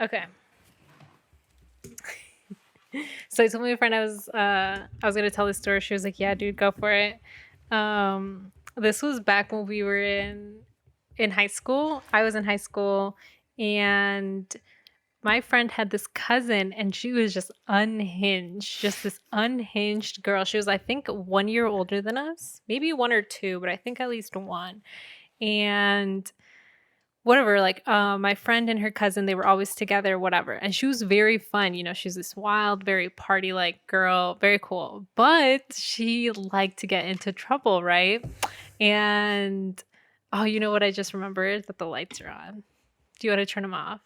Okay. So I told my friend I was gonna tell this story. She was like, "Yeah, dude, go for it." This was back when we were in high school. I was in high school, and my friend had this cousin, and she was just unhinged, just this unhinged girl. She was, I think, 1 year older than us, maybe one or two, but I think at least one. And whatever, like my friend and her cousin, they were always together, whatever, and she was very fun. She's this wild, very party like girl, very cool, but she liked to get into trouble, right? And oh, you know what, I just remembered that the lights are on. Do you want to turn them off?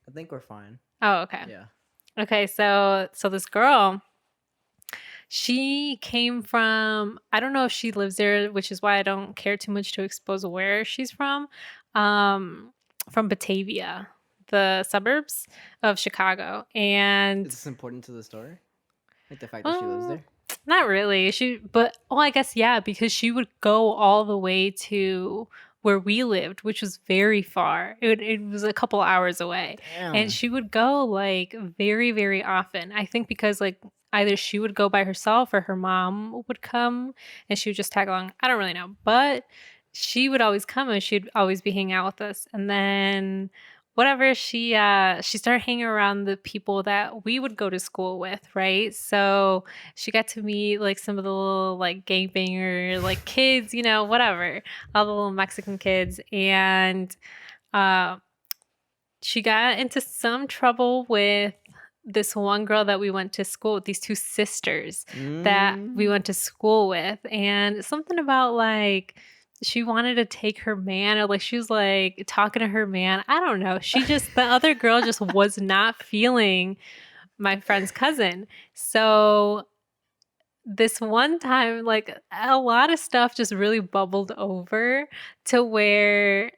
I think we're fine. Oh, okay. Yeah. Okay, so this girl, she came from, I don't know if she lives there, which is why I don't care too much to expose where she's from Batavia, the suburbs of Chicago. And Is this important to the story? Like the fact that she lives there? Not really. I guess, yeah, because she would go all the way to where we lived, which was very far. It was a couple hours away. Damn. And she would go like very, very often. I think because like either she would go by herself or her mom would come and she would just tag along. I don't really know. But she would always come and she'd always be hanging out with us. And then whatever, she started hanging around the people that we would go to school with, right? So she got to meet like some of the little like gangbanger like kids, whatever, all the little Mexican kids. And she got into some trouble with this one girl that we went to school with, these two sisters that we went to school with. And something about like she wanted to take her man, or like she was like talking to her man. I don't know. The other girl just was not feeling my friend's cousin. So this one time, like a lot of stuff just really bubbled over to where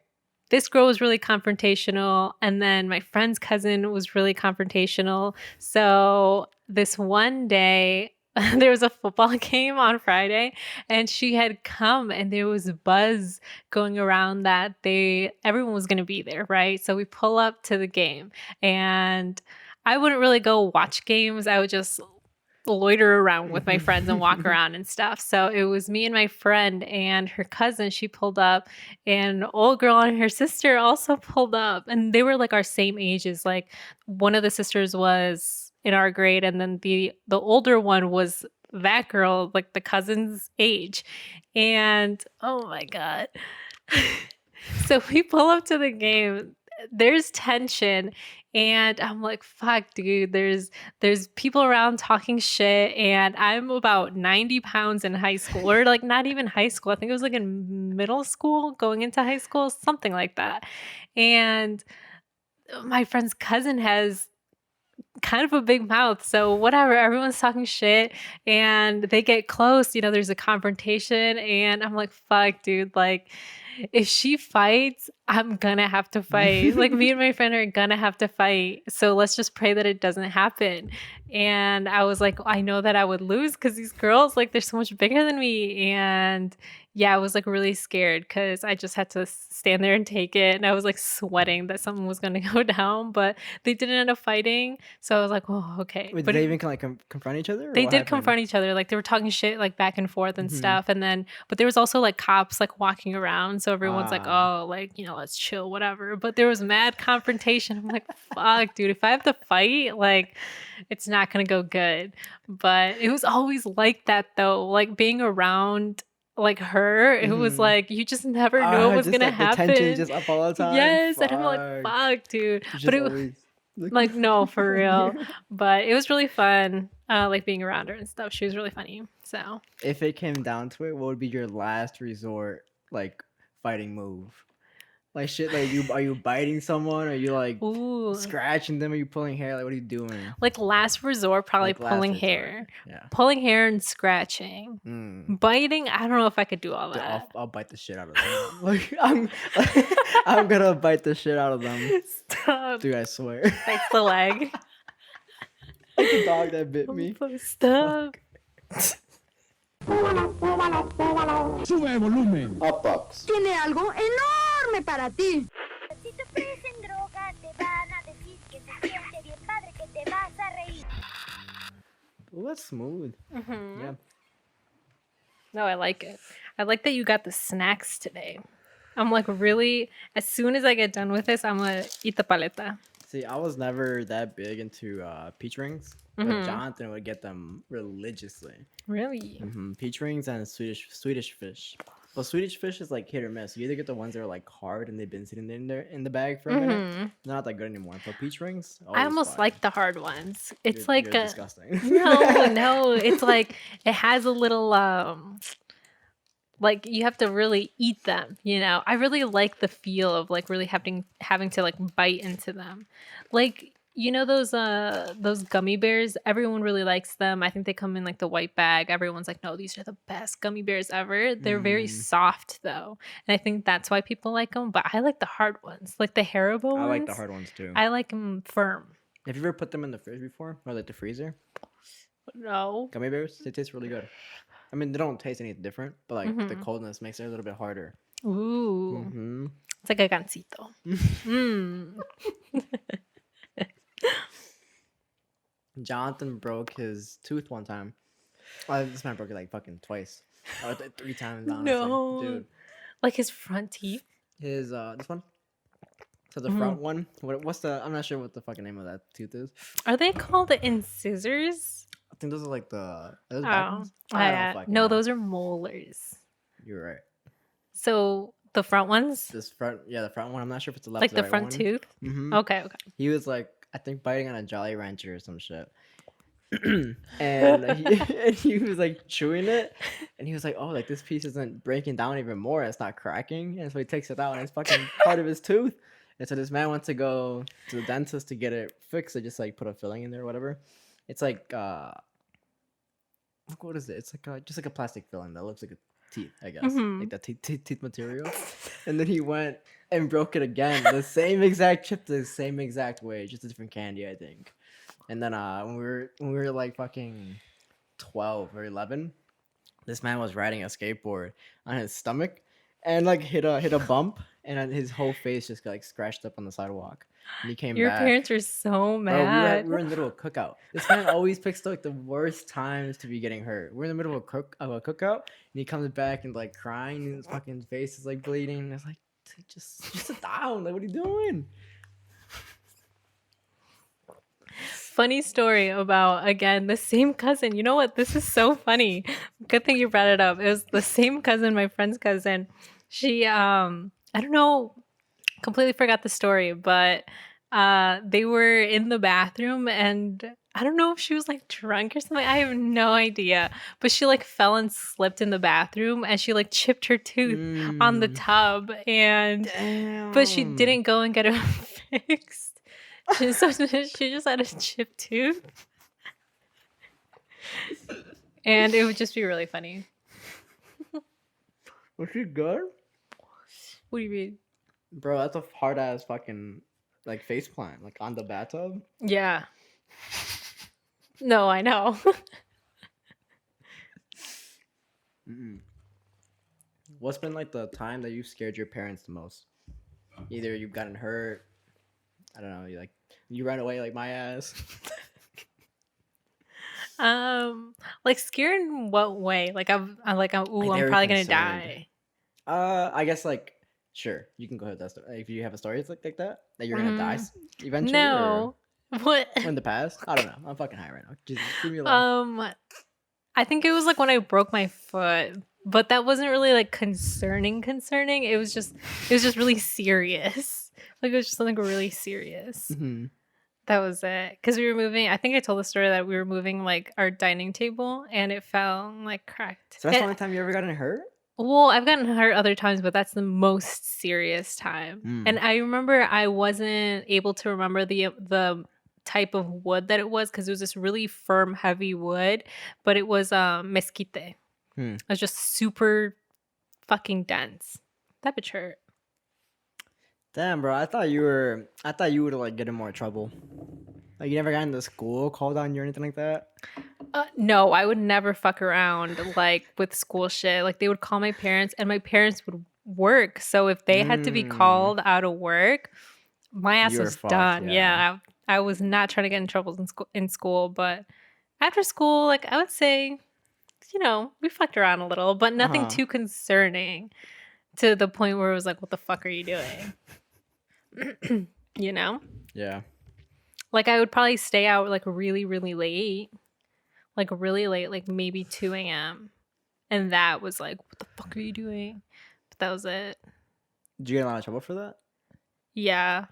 this girl was really confrontational, and then my friend's cousin was really confrontational. So this one day, there was a football game on Friday, and she had come, and there was a buzz going around that everyone was going to be there, right? So we pull up to the game, and I wouldn't really go watch games. I would just loiter around with my friends and walk around and stuff. So it was me and my friend and her cousin. She pulled up, and old girl and her sister also pulled up, and they were like our same ages. Like one of the sisters was in our grade, and then the older one was that girl, like the cousin's age. And oh my god. So we pull up to the game, there's tension, and I'm like, fuck, dude, there's people around talking shit, and I'm about 90 pounds in high school, or like not even high school. I think it was like in middle school going into high school, something like that. And my friend's cousin has kind of a big mouth, so whatever, everyone's talking shit and they get close, there's a confrontation, and I'm like, fuck, dude, like if she fights, I'm gonna have to fight. Like me and my friend are gonna have to fight, so let's just pray that it doesn't happen. And I was like, I know that I would lose because these girls, like, they're so much bigger than me. And yeah, I was like really scared because I just had to stand there and take it, and I was like sweating that something was gonna go down, but they didn't end up fighting. So I was like, oh, okay. Wait, but did they even like confront each other? Or they what did happened? confront each other, like they were talking shit like back and forth and stuff. And then but there was also like cops like walking around, so everyone's like, oh, like, let's chill, whatever. But there was mad confrontation. I'm like, fuck, dude, if I have to fight, like it's not gonna go good. But it was always like that though, like being around like her, it was like you just never knew what was gonna happen. The tension just up all the time. Yes. Fuck. And I'm like, fuck, dude. But it was like, no, for real. But it was really fun, like being around her and stuff. She was really funny. So if it came down to it, what would be your last resort like fighting move? Like shit, like are you biting someone? Are you like scratching them? Are you pulling hair? Like what are you doing? Like last resort, probably like pulling hair. Yeah. Pulling hair and scratching. Biting, I don't know if I could do all that. I'll bite the shit out of them. Like I'm gonna bite the shit out of them. Stop. Dude, I swear. Bites the leg. Like the dog that bit me. Stop. Sube el volumen. Hobbox tiene algo enorme para ti. Si te ofrecen droga, te van a decir was smooth. Mm-hmm. Yeah. No, I like it. I like that you got the snacks today. I'm like really, as soon as I get done with this, I'm gonna eat the paleta. See, I was never that big into peach rings, but Jonathan would get them religiously. Really? Peach rings and Swedish fish. Well, Swedish fish is like hit or miss. You either get the ones that are like hard and they've been sitting in there in the bag for a minute. They're not that good anymore. But peach rings, I almost like the hard ones. It's you're disgusting. No. It's like it has a little like you have to really eat them, you know. I really like the feel of like really having to like bite into them. Like, you know, those gummy bears, everyone really likes them. I think they come in like the white bag. Everyone's like, no, these are the best gummy bears ever. They're very soft though, and I think that's why people like them. But I like the hard ones, like the Haribo ones. I like the hard ones too. I like them firm. Have you ever put them in the fridge before, or like the freezer? No. Gummy bears, they taste really good. I mean, they don't taste any different, but like the coldness makes it a little bit harder. Ooh. It's like a gansito. Jonathan broke his tooth one time. This man broke it like fucking twice. Or 3 times, honestly. No. Dude. Like his front teeth? His, this one? So the front one? What's the, I'm not sure what the fucking name of that tooth is. Are they called incisors? I think those are like those Oh, ones? no, those are molars. You're right. So the front ones, The front one. I'm not sure if it's the left like or the right front one. tooth. Okay. He was like, I think biting on a Jolly Rancher or some shit. and he was like chewing it, and he was like, "Oh, like this piece isn't breaking down even more. It's not cracking." And so he takes it out, and it's fucking part of his tooth. And so this man went to go to the dentist to get it fixed. They just like put a filling in there or whatever. It's like what is it? It's like just like a plastic filling that looks like a teeth, I guess, like that teeth material. And then he went and broke it again, the same exact chip, the same exact way, just a different candy, I think. And then when we were like fucking 12 or 11, this man was riding a skateboard on his stomach and like hit a bump, and his whole face just got like scratched up on the sidewalk. And he came Your back. parents are so mad. Bro, we were in the middle of a cookout. This man always picks like the worst times to be getting hurt. We're in the middle of a cookout, and he comes back and like crying, and his fucking face is like bleeding. And it's like, just sit down. Like, what are you doing? Funny story about, again, the same cousin. You know what? This is so funny. Good thing you brought it up. It was the same cousin, my friend's cousin. She, I don't know, completely forgot the story, but they were in the bathroom, and I don't know if she was like drunk or something. I have no idea. But she like fell and slipped in the bathroom, and she like chipped her tooth on the tub. But she didn't go and get it fixed. She just had a chipped tooth. And it would just be really funny. Was she good? What do you mean? Bro, that's a hard ass fucking like face plant, like on the bathtub. Yeah. No, I know. What's been like the time that you scared your parents the most? Either you've gotten hurt, I don't know, you ran away like my ass. Like scared in what way? Like I'm probably gonna die. I guess like sure, you can go ahead with that story. If you have a story it's like that you're gonna die eventually. No. What? In the past? I don't know. I'm fucking high right now. Just leave me alone. I think it was like when I broke my foot, but that wasn't really like concerning. It was just really serious. Like it was just something really serious. That was it. Because we were moving. I think I told the story that we were moving like our dining table, and it fell and like cracked. So that's the only time you ever gotten hurt? Well, I've gotten hurt other times, but that's the most serious time. And I remember I wasn't able to remember the type of wood that it was, because it was this really firm, heavy wood, but it was mesquite. It was just super fucking dense. That bitch hurt. Damn, bro, I thought you would like get in more trouble. Like you never got into school called on you or anything like that? No, I would never fuck around like with school shit. Like they would call my parents, and my parents would work. So if they had to be called out of work, my ass was done. Yeah, I was not trying to get in trouble in school, but After school, like I would say, we fucked around a little, but nothing Uh-huh. too concerning to the point where it was like, what the fuck are you doing? You know? Yeah. Like I would probably stay out like really, really late. Like really late, like maybe 2 a.m. And that was like, what the fuck are you doing? But that was it. Did you get in a lot of trouble for that? Yeah.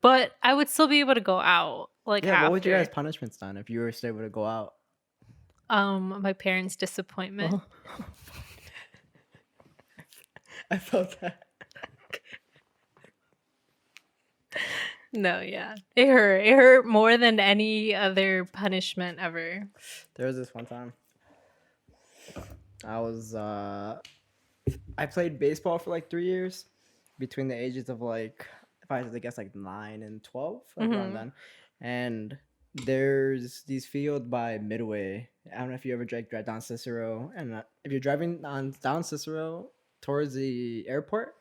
But I would still be able to go out like Yeah, what would you guys after. punishments then if you were still able to go out? My parents' disappointment. Oh. I felt that. No, yeah. It hurt. It hurt more than any other punishment ever. There was this one time. I played baseball for like 3 years, between the ages of like, if I had to guess, like 9 and 12, like around then. And there's these field by Midway. I don't know if you ever drive down Cicero, and if you're driving down Cicero towards the airport,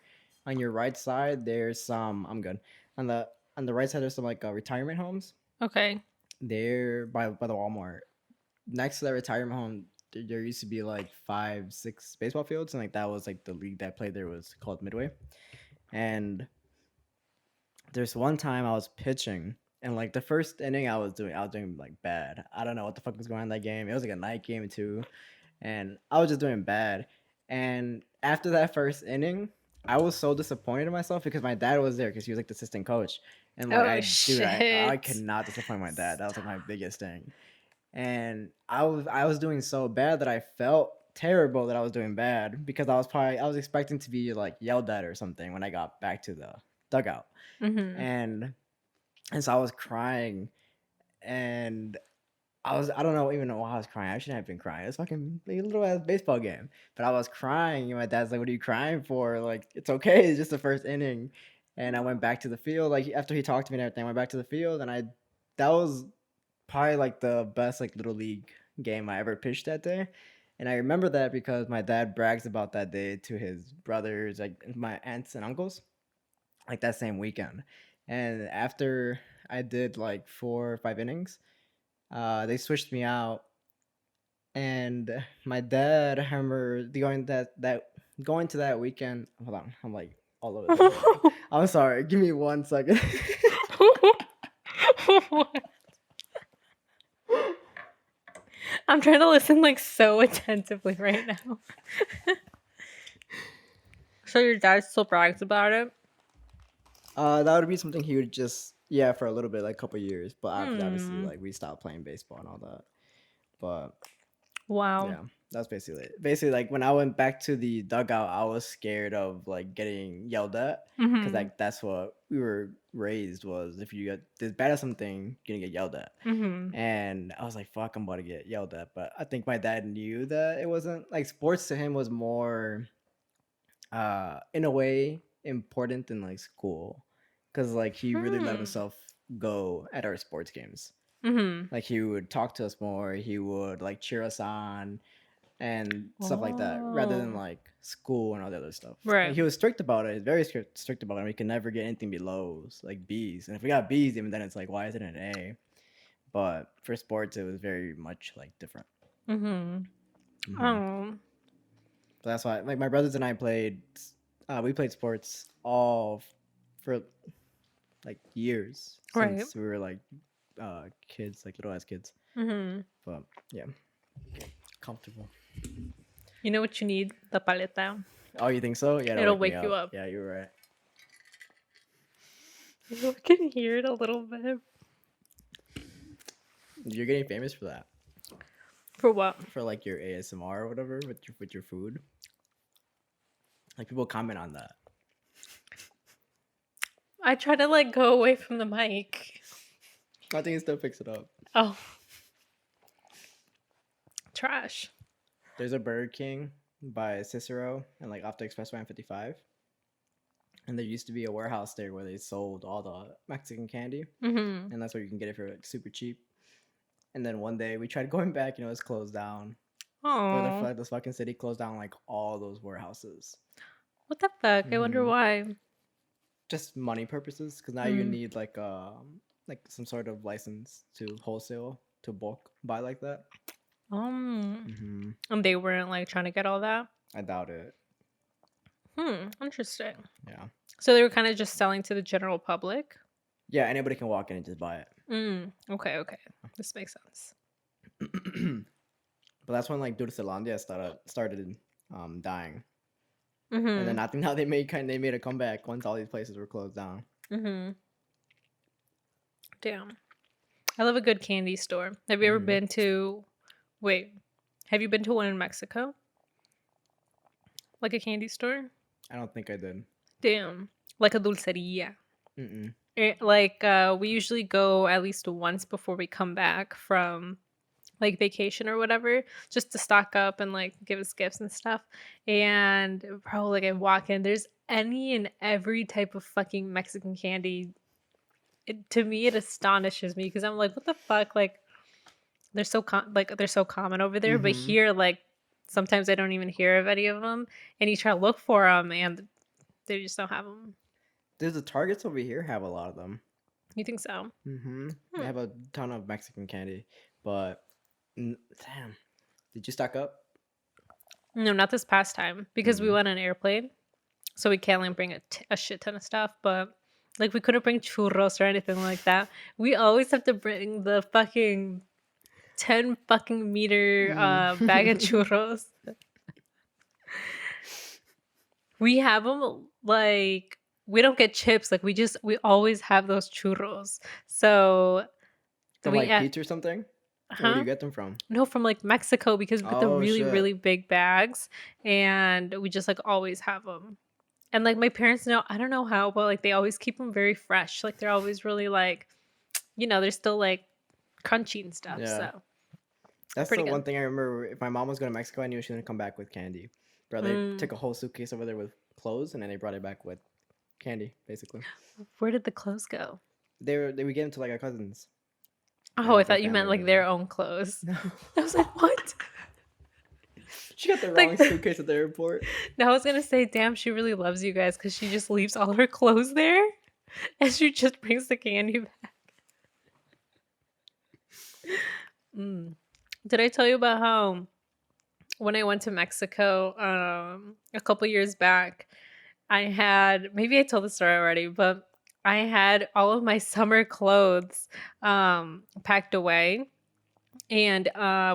on your right side there's some. I'm good. On the right side there's some like retirement homes. Okay. They're by the Walmart. Next to that retirement home, there used to be like 5, 6 baseball fields, and like that was like the league that I played there was called Midway. And there's one time I was pitching, and like the first inning I was doing like bad. I don't know what the fuck was going on in that game. It was like a night game too, and I was just doing bad. And after that first inning, I was so disappointed in myself because my dad was there because he was like the assistant coach, and like I shit. could not disappoint my dad. That was like my biggest thing. And I was doing so bad that I felt terrible that I was doing bad because I was expecting to be like yelled at or something when I got back to the dugout. Mm-hmm. And so I was crying, and I don't know even know why I was crying. I shouldn't have been crying. It's fucking like a little ass baseball game. But I was crying, and my dad's like, "What are you crying for? Like, it's okay. It's just the first inning." And I went back to the field. Like after he talked to me and everything, I went back to the field, and that was probably like the best like little league game I ever pitched that day. And I remember that because my dad brags about that day to his brothers, like my aunts and uncles, like that same weekend. And after I did like 4 or 5 innings, they switched me out. And my dad, I remember going to that weekend. Hold on, I'm like all over the place. I'm sorry. Give me 1 second. I'm trying to listen like so attentively right now. So your dad still brags about it? That would be something he would just for a little bit, like a couple years. But obviously, like we stopped playing baseball and all that. But Wow. yeah, that's basically it. Basically, like when I went back to the dugout, I was scared of like getting yelled at because like that's what we were raised was if you get bad at something, you're gonna get yelled at. And I was like, fuck, I'm about to get yelled at. But I think my dad knew that it wasn't like sports to him was more in a way important than like school because like he really let himself go at our sports games. Like he would talk to us more, he would like cheer us on and stuff like that rather than like school and all the other stuff. Right. Like he was strict about it. He's very strict about it. We can never get anything below like B's, and if we got B's, even then it's like, why is it an A? But for sports, it was very much like different. Oh. So that's why, like, my brothers and I played. We played sports all for like years since we were like kids, like little ass kids. But yeah, comfortable. You know what you need? The paleta. Oh, you think so? Yeah, It'll wake you up. Yeah, you're right. You can hear it a little bit. You're getting famous for that. For what? For like your ASMR or whatever with your food. Like people comment on that. I try to like go away from the mic. I think it still picks it up. Oh. Trash. There's a Burger King by Cicero and like off the Expressway on 55. And there used to be a warehouse there where they sold all the Mexican candy. And that's where you can get it for like super cheap. And then one day we tried going back, it's closed down. Oh. This fucking city closed down like all those warehouses. What the fuck? I wonder why. Just money purposes, because now you need like some sort of license to wholesale to bulk buy like that. And they weren't like trying to get all that. I doubt it. Interesting. Yeah. So they were kind of just selling to the general public. Yeah, anybody can walk in and just buy it. Okay. This makes sense. But that's when like Dulcelandia started dying. Mm-hmm. And then I think now they made a comeback once all these places were closed down. Mm-hmm. Damn. I love a good candy store. Have you ever been to... Wait. Have you been to one in Mexico? Like a candy store? I don't think I did. Damn. Like a dulceria. Mm-mm. We usually go at least once before we come back from like vacation or whatever, just to stock up and like give us gifts and stuff. And bro, like I walk in, there's any and every type of fucking Mexican candy. To me, it astonishes me because I'm like, what the fuck? Like they're so common over there, but here, like sometimes I don't even hear of any of them, and you try to look for them, and they just don't have them. There's the Targets over here have a lot of them. You think so? They have a ton of Mexican candy, but damn, did you stock up? No, not this past time because we went on an airplane, so we can't like bring a shit ton of stuff. But like we couldn't bring churros or anything like that. We always have to bring the fucking 10 fucking meter bag of churros. We have them like we don't get chips. Like we always have those churros. So From like pizza or something. Where do you get them from? No, from like Mexico because we get the really, really big bags and we just like always have them. And like my parents know, I don't know how, but like they always keep them very fresh. Like they're always really like, they're still like crunchy and stuff. Yeah. So that's the one thing I remember. If my mom was going to Mexico, I knew she was going to come back with candy. Bro, they took a whole suitcase over there with clothes and then they brought it back with candy, basically. Where did the clothes go? They would get them to like our cousins. Oh, I thought you meant like their own clothes. No. I was like, what? She got the wrong suitcase at the airport. No, I was going to say, damn, she really loves you guys because she just leaves all her clothes there and she just brings the candy back. Did I tell you about how when I went to Mexico a couple years back, maybe I told the story already, but I had all of my summer clothes packed away. And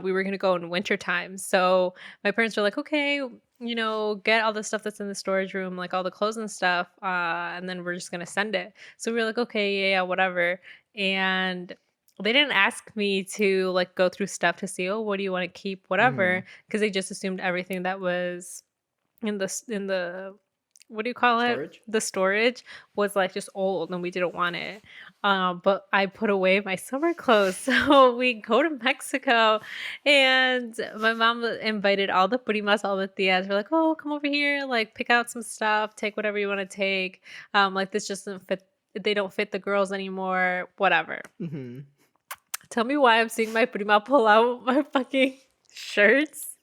we were going to go in wintertime. So my parents were like, okay, get all the stuff that's in the storage room, like all the clothes and stuff. And then we're just going to send it. So we were like, okay, yeah, whatever. And they didn't ask me to like go through stuff to see, what do you want to keep, whatever. Because they just assumed everything that was in the what do you call it? The storage was like just old and we didn't want it. But I put away my summer clothes. So we go to Mexico and my mom invited all the primas, all the tias. We're like, oh, come over here, like pick out some stuff, take whatever you want to take. Like this just doesn't fit. They don't fit the girls anymore, whatever. Tell me why I'm seeing my prima pull out my fucking shirts.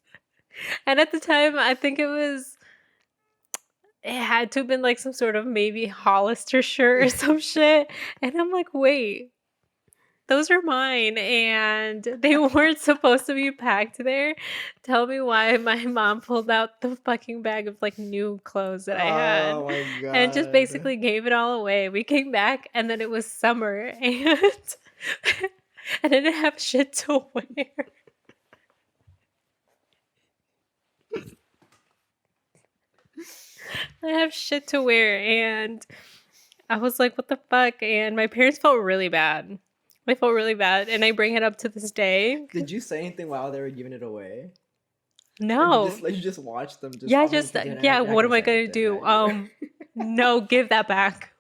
And at the time, I think it had to have been like some sort of maybe Hollister shirt or some shit. And I'm like, wait, those are mine. And they weren't supposed to be packed there. Tell me why my mom pulled out the fucking bag of like new clothes that I had. Oh my God. And just basically gave it all away. We came back and then it was summer and I didn't have shit to wear. I have shit to wear and I was like, what the fuck? And my parents felt really bad. They felt really bad and I bring it up to this day. Did you say anything while they were giving it away? No. You just watched them. What am I going to do? No, give that back.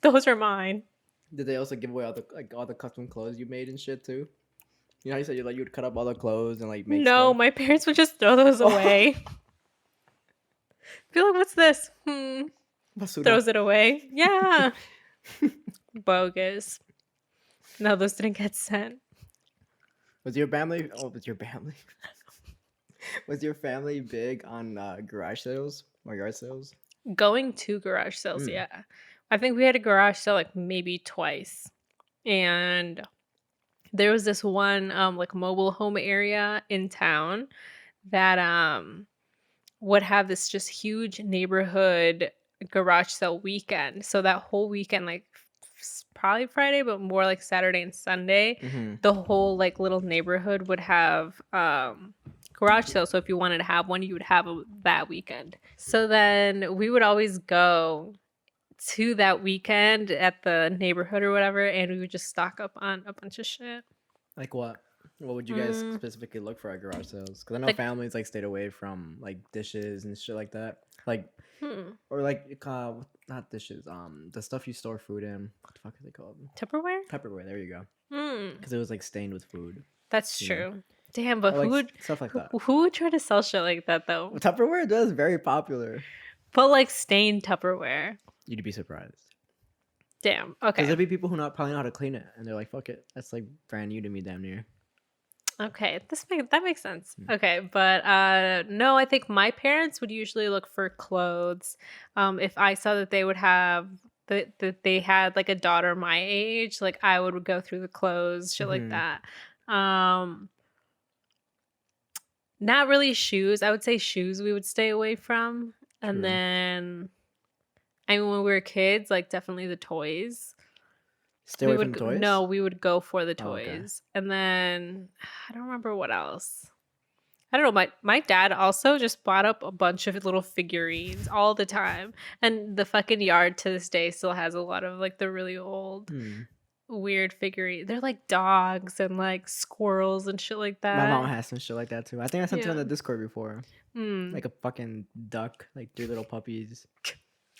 Those are mine. Did they also give away all the custom clothes you made and shit too? You know how you said you would cut up all the clothes and like make No, stuff? my parents would just throw those away. Be like, what's this? Basura. Throws it away. Yeah. Bogus. No, those didn't get sent. Was your family? Was your family big on garage sales or yard sales? Going to garage sales, yeah. I think we had a garage sale like maybe twice. And there was this one like mobile home area in town that would have this just huge neighborhood garage sale weekend. So that whole weekend, like probably Friday, but more like Saturday and Sunday, the whole like little neighborhood would have garage sale. So if you wanted to have one, you would have that weekend. So then we would always go to that weekend at the neighborhood or whatever, and we would just stock up on a bunch of shit. Like what? What would you guys specifically look for at garage sales? Because I know Like- families like stayed away from like dishes and shit like that. Like, or like not dishes. The stuff you store food in. What the fuck is it called? Tupperware? Tupperware. There you go. Because it was like stained with food. That's You know? true. Damn, but Or, who like, would stuff like that? who would try to sell shit like that though? Tupperware does very popular. But like stained Tupperware. You'd be surprised. Damn. Because Okay. there'd be people who probably know how to clean it, and they're like, "Fuck it, that's like brand new to me, damn near." Okay. That makes sense. Okay, but no, I think my parents would usually look for clothes. If I saw that they would have that they had like a daughter my age, like I would go through the clothes, shit like that. Not really shoes. I would say shoes we would stay away from. And True. then I mean when we were kids, like definitely the toys. Stay away from toys. No, we would go for the Oh, okay. toys. And then I don't remember what else. I don't know. My dad also just bought up a bunch of little figurines all the time. And the fucking yard to this day still has a lot of like the really old weird figurines. They're like dogs and like squirrels and shit like that. My mom has some shit like that too. I think I sent it on Yeah. the Discord before. Mm. Like a fucking duck, like 3 little puppies.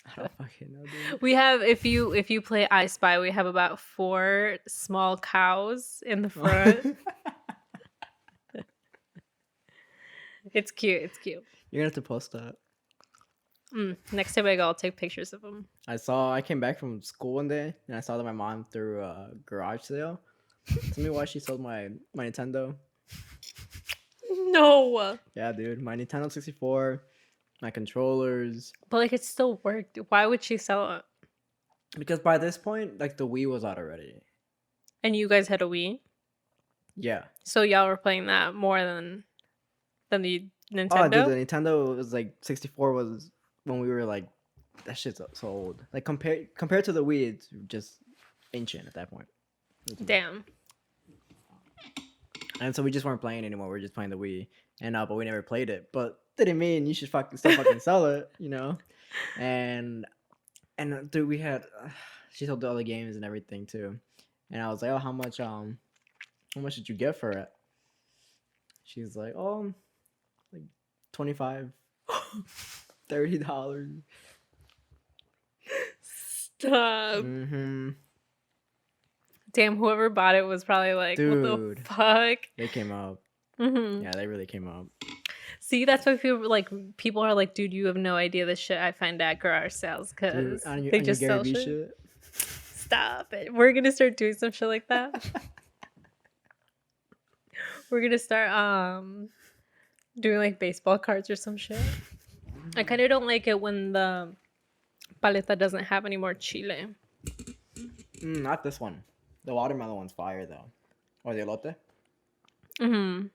I don't fucking know, dude. We have if you play I Spy, we have about 4 small cows in the front. It's cute. It's cute. You're gonna have to post that. Next time I go, I'll take pictures of them. I came back from school one day and I saw that my mom threw a garage sale. Tell me why she sold my Nintendo. No. Yeah, dude, my Nintendo 64, my controllers. But like it still worked. Why would she sell it? Because by this point, like the Wii was out already. And you guys had a Wii? Yeah. So y'all were playing that more than the Nintendo? Oh, dude, the Nintendo was like 64 was when we were like, that shit's so old. Like compared to the Wii, it's just ancient at that point. Damn. And so we just weren't playing anymore. We were just playing the Wii, and but we never played it. But didn't mean you should still fucking sell it, you know. And dude, we had she sold all the games and everything too. And I was like, oh, how much did you get for it? She's like, oh, like $25, $30. Stop. Mm-hmm. Damn, whoever bought it was probably like, what the Dude. fuck? They came up. Mm-hmm. Yeah, they really came up. See, that's why people are like, dude, you have no idea the shit I find at garage sales because they just sell shit. Stop it. We're gonna start doing some shit like that. We're gonna start doing like baseball cards or some shit. I kind of don't like it when the paleta doesn't have any more chile. Not this one. The watermelon one's fire though. Or the elote? Mm-hmm.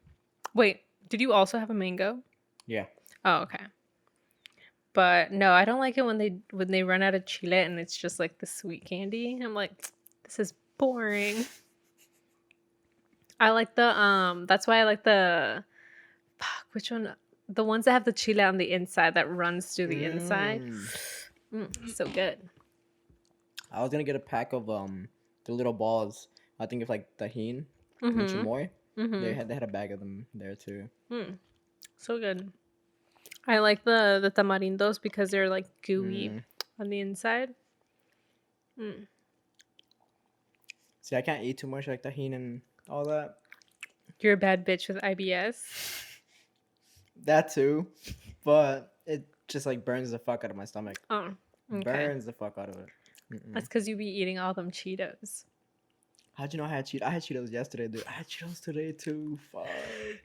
Wait, did you also have a mango? Yeah. Oh, okay. But no, I don't like it when they run out of chile and it's just like the sweet candy. I'm like, this is boring. I like the that's why I like the which one? The ones that have the chile on the inside that runs through the inside. So good. I was gonna get a pack of the little balls. I think it's like tahine, and chamoy. They had a bag of them there too. So good. I like the tamarindos because they're like gooey on the inside. See, I can't eat too much like tahine and all that. You're a bad bitch with IBS. That too, but it just like burns the fuck out of my stomach. Oh, okay. Burns the fuck out of it. That's because you be eating all them Cheetos. How'd you know I had Cheetos? I had Cheetos yesterday, dude. I had Cheetos today too. Fuck.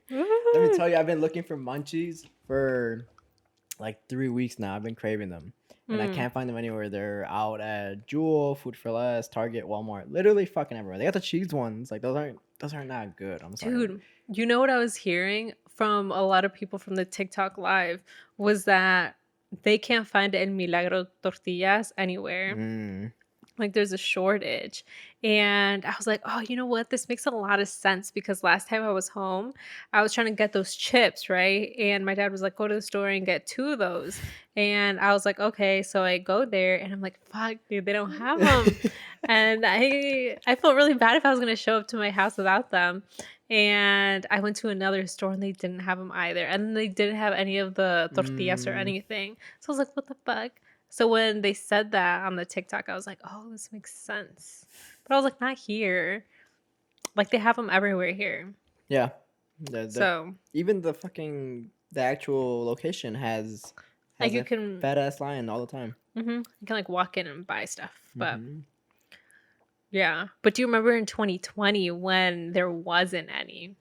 Let me tell you, I've been looking for munchies for like 3 weeks now. I've been craving them. And I Mm. can't find them anywhere. They're out at Jewel, Food for Less, Target, Walmart, literally fucking everywhere. They got the cheese ones. Like those aren't that good. I'm sorry. Dude, you know what I was hearing from a lot of people from the TikTok live was that they can't find El Milagro tortillas anywhere. Mm. Like there's a shortage. And I was like, oh, you know what? This makes a lot of sense because last time I was home, I was trying to get those chips, right? And my dad was like, go to the store and get 2 of those. And I was like, okay. So I go there and I'm like, fuck, dude, they don't have them. And I felt really bad if I was going to show up to my house without them. And I went to another store and they didn't have them either. And they didn't have any of the tortillas or anything. So I was like, what the fuck? So when they said that on the TikTok, I was like, oh, this makes sense. But I was like, not here. Like they have them everywhere here. Yeah. So even the actual location has like you a can fat ass line all the time. you can like walk in and buy stuff. But Mhm. yeah. But do you remember in 2020 when there wasn't any?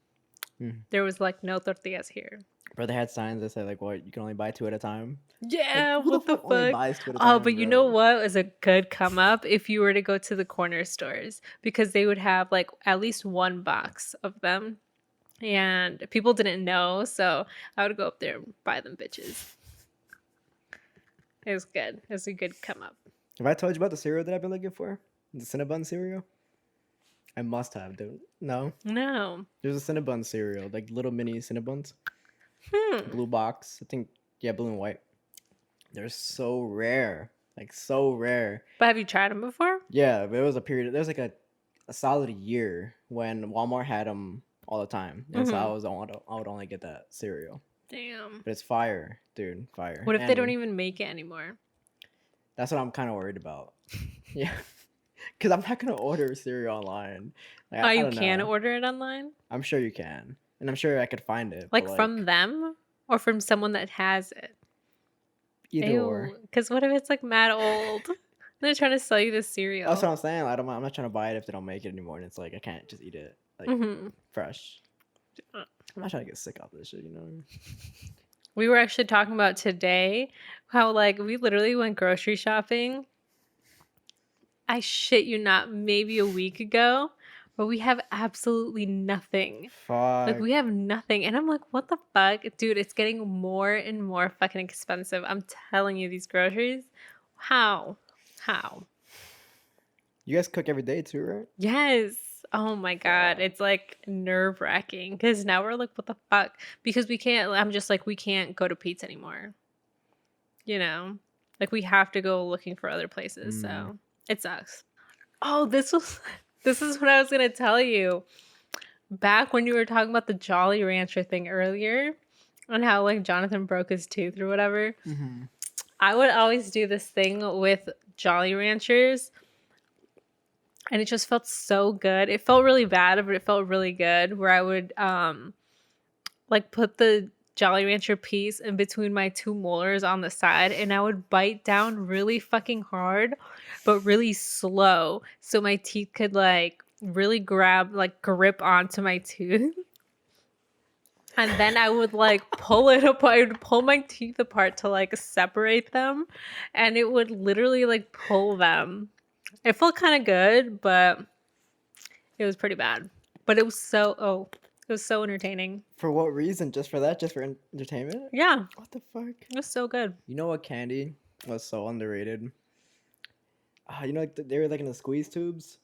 There was like no tortillas here. But they had signs that said like, "What, you can only buy 2 at a time." Yeah, Like, who what the fuck only fuck? buys 2 at a Oh, time, but you bro? know what is a good come up if you were to go to the corner stores because they would have like at least 1 box of them. And people didn't know, so I would go up there and buy them bitches. It was good. It was a good come up. Have I told you about the cereal that I've been looking for? The Cinnabon cereal? I must have, dude. No? No. There's a Cinnabon cereal, like little mini Cinnabons. Hmm. Blue box. I think, yeah, blue and white. They're so rare. Like, so rare. But have you tried them before? Yeah, but it was a period. There was like a solid year when Walmart had them all the time. And so I would only get that cereal. Damn. But it's fire, dude. Fire. What if they don't And even make it anymore? that's what I'm kind of worried about. Yeah. Because I'm not going to order cereal online. Like, I You don't can know. order it online? I'm sure you can. And I'm sure I could find it. Like but, from them or from someone that has it? either or. Because what if it's like mad old? They're trying to sell you this cereal. That's what I'm saying. I'm not trying to buy it if they don't make it anymore. And it's like, I can't just eat it like fresh. I'm not trying to get sick off this shit, you know? We were actually talking about today how like we literally went grocery shopping. I shit you not, maybe a week ago, but we have absolutely nothing. Fuck. Like we have nothing. And I'm like, what the fuck? Dude, it's getting more and more fucking expensive. I'm telling you, these groceries. How? You guys cook every day too, right? Yes. Oh my God. It's like nerve wracking because now we're like, what the fuck? Because we can't, I'm just like, we can't go to Pete's anymore. You know, like we have to go looking for other places. So it sucks. Oh, this is what I was going to tell you. Back when you were talking about the Jolly Rancher thing earlier and how like Jonathan broke his tooth or whatever. I would always do this thing with Jolly Ranchers. And it just felt so good. It felt really bad, but it felt really good. Where I would like put the Jolly Rancher piece in between my 2 molars on the side, and I would bite down really fucking hard, but really slow, so my teeth could like really grip onto my tooth. And then I would like pull it apart. I would pull my teeth apart to like separate them, and it would literally like pull them. It felt kind of good, but it was pretty bad. But it was so entertaining. For what reason? Just for that? Just for entertainment? Yeah, What the fuck? it was so good. You know what candy was so underrated? You know, like they were like in the squeeze tubes.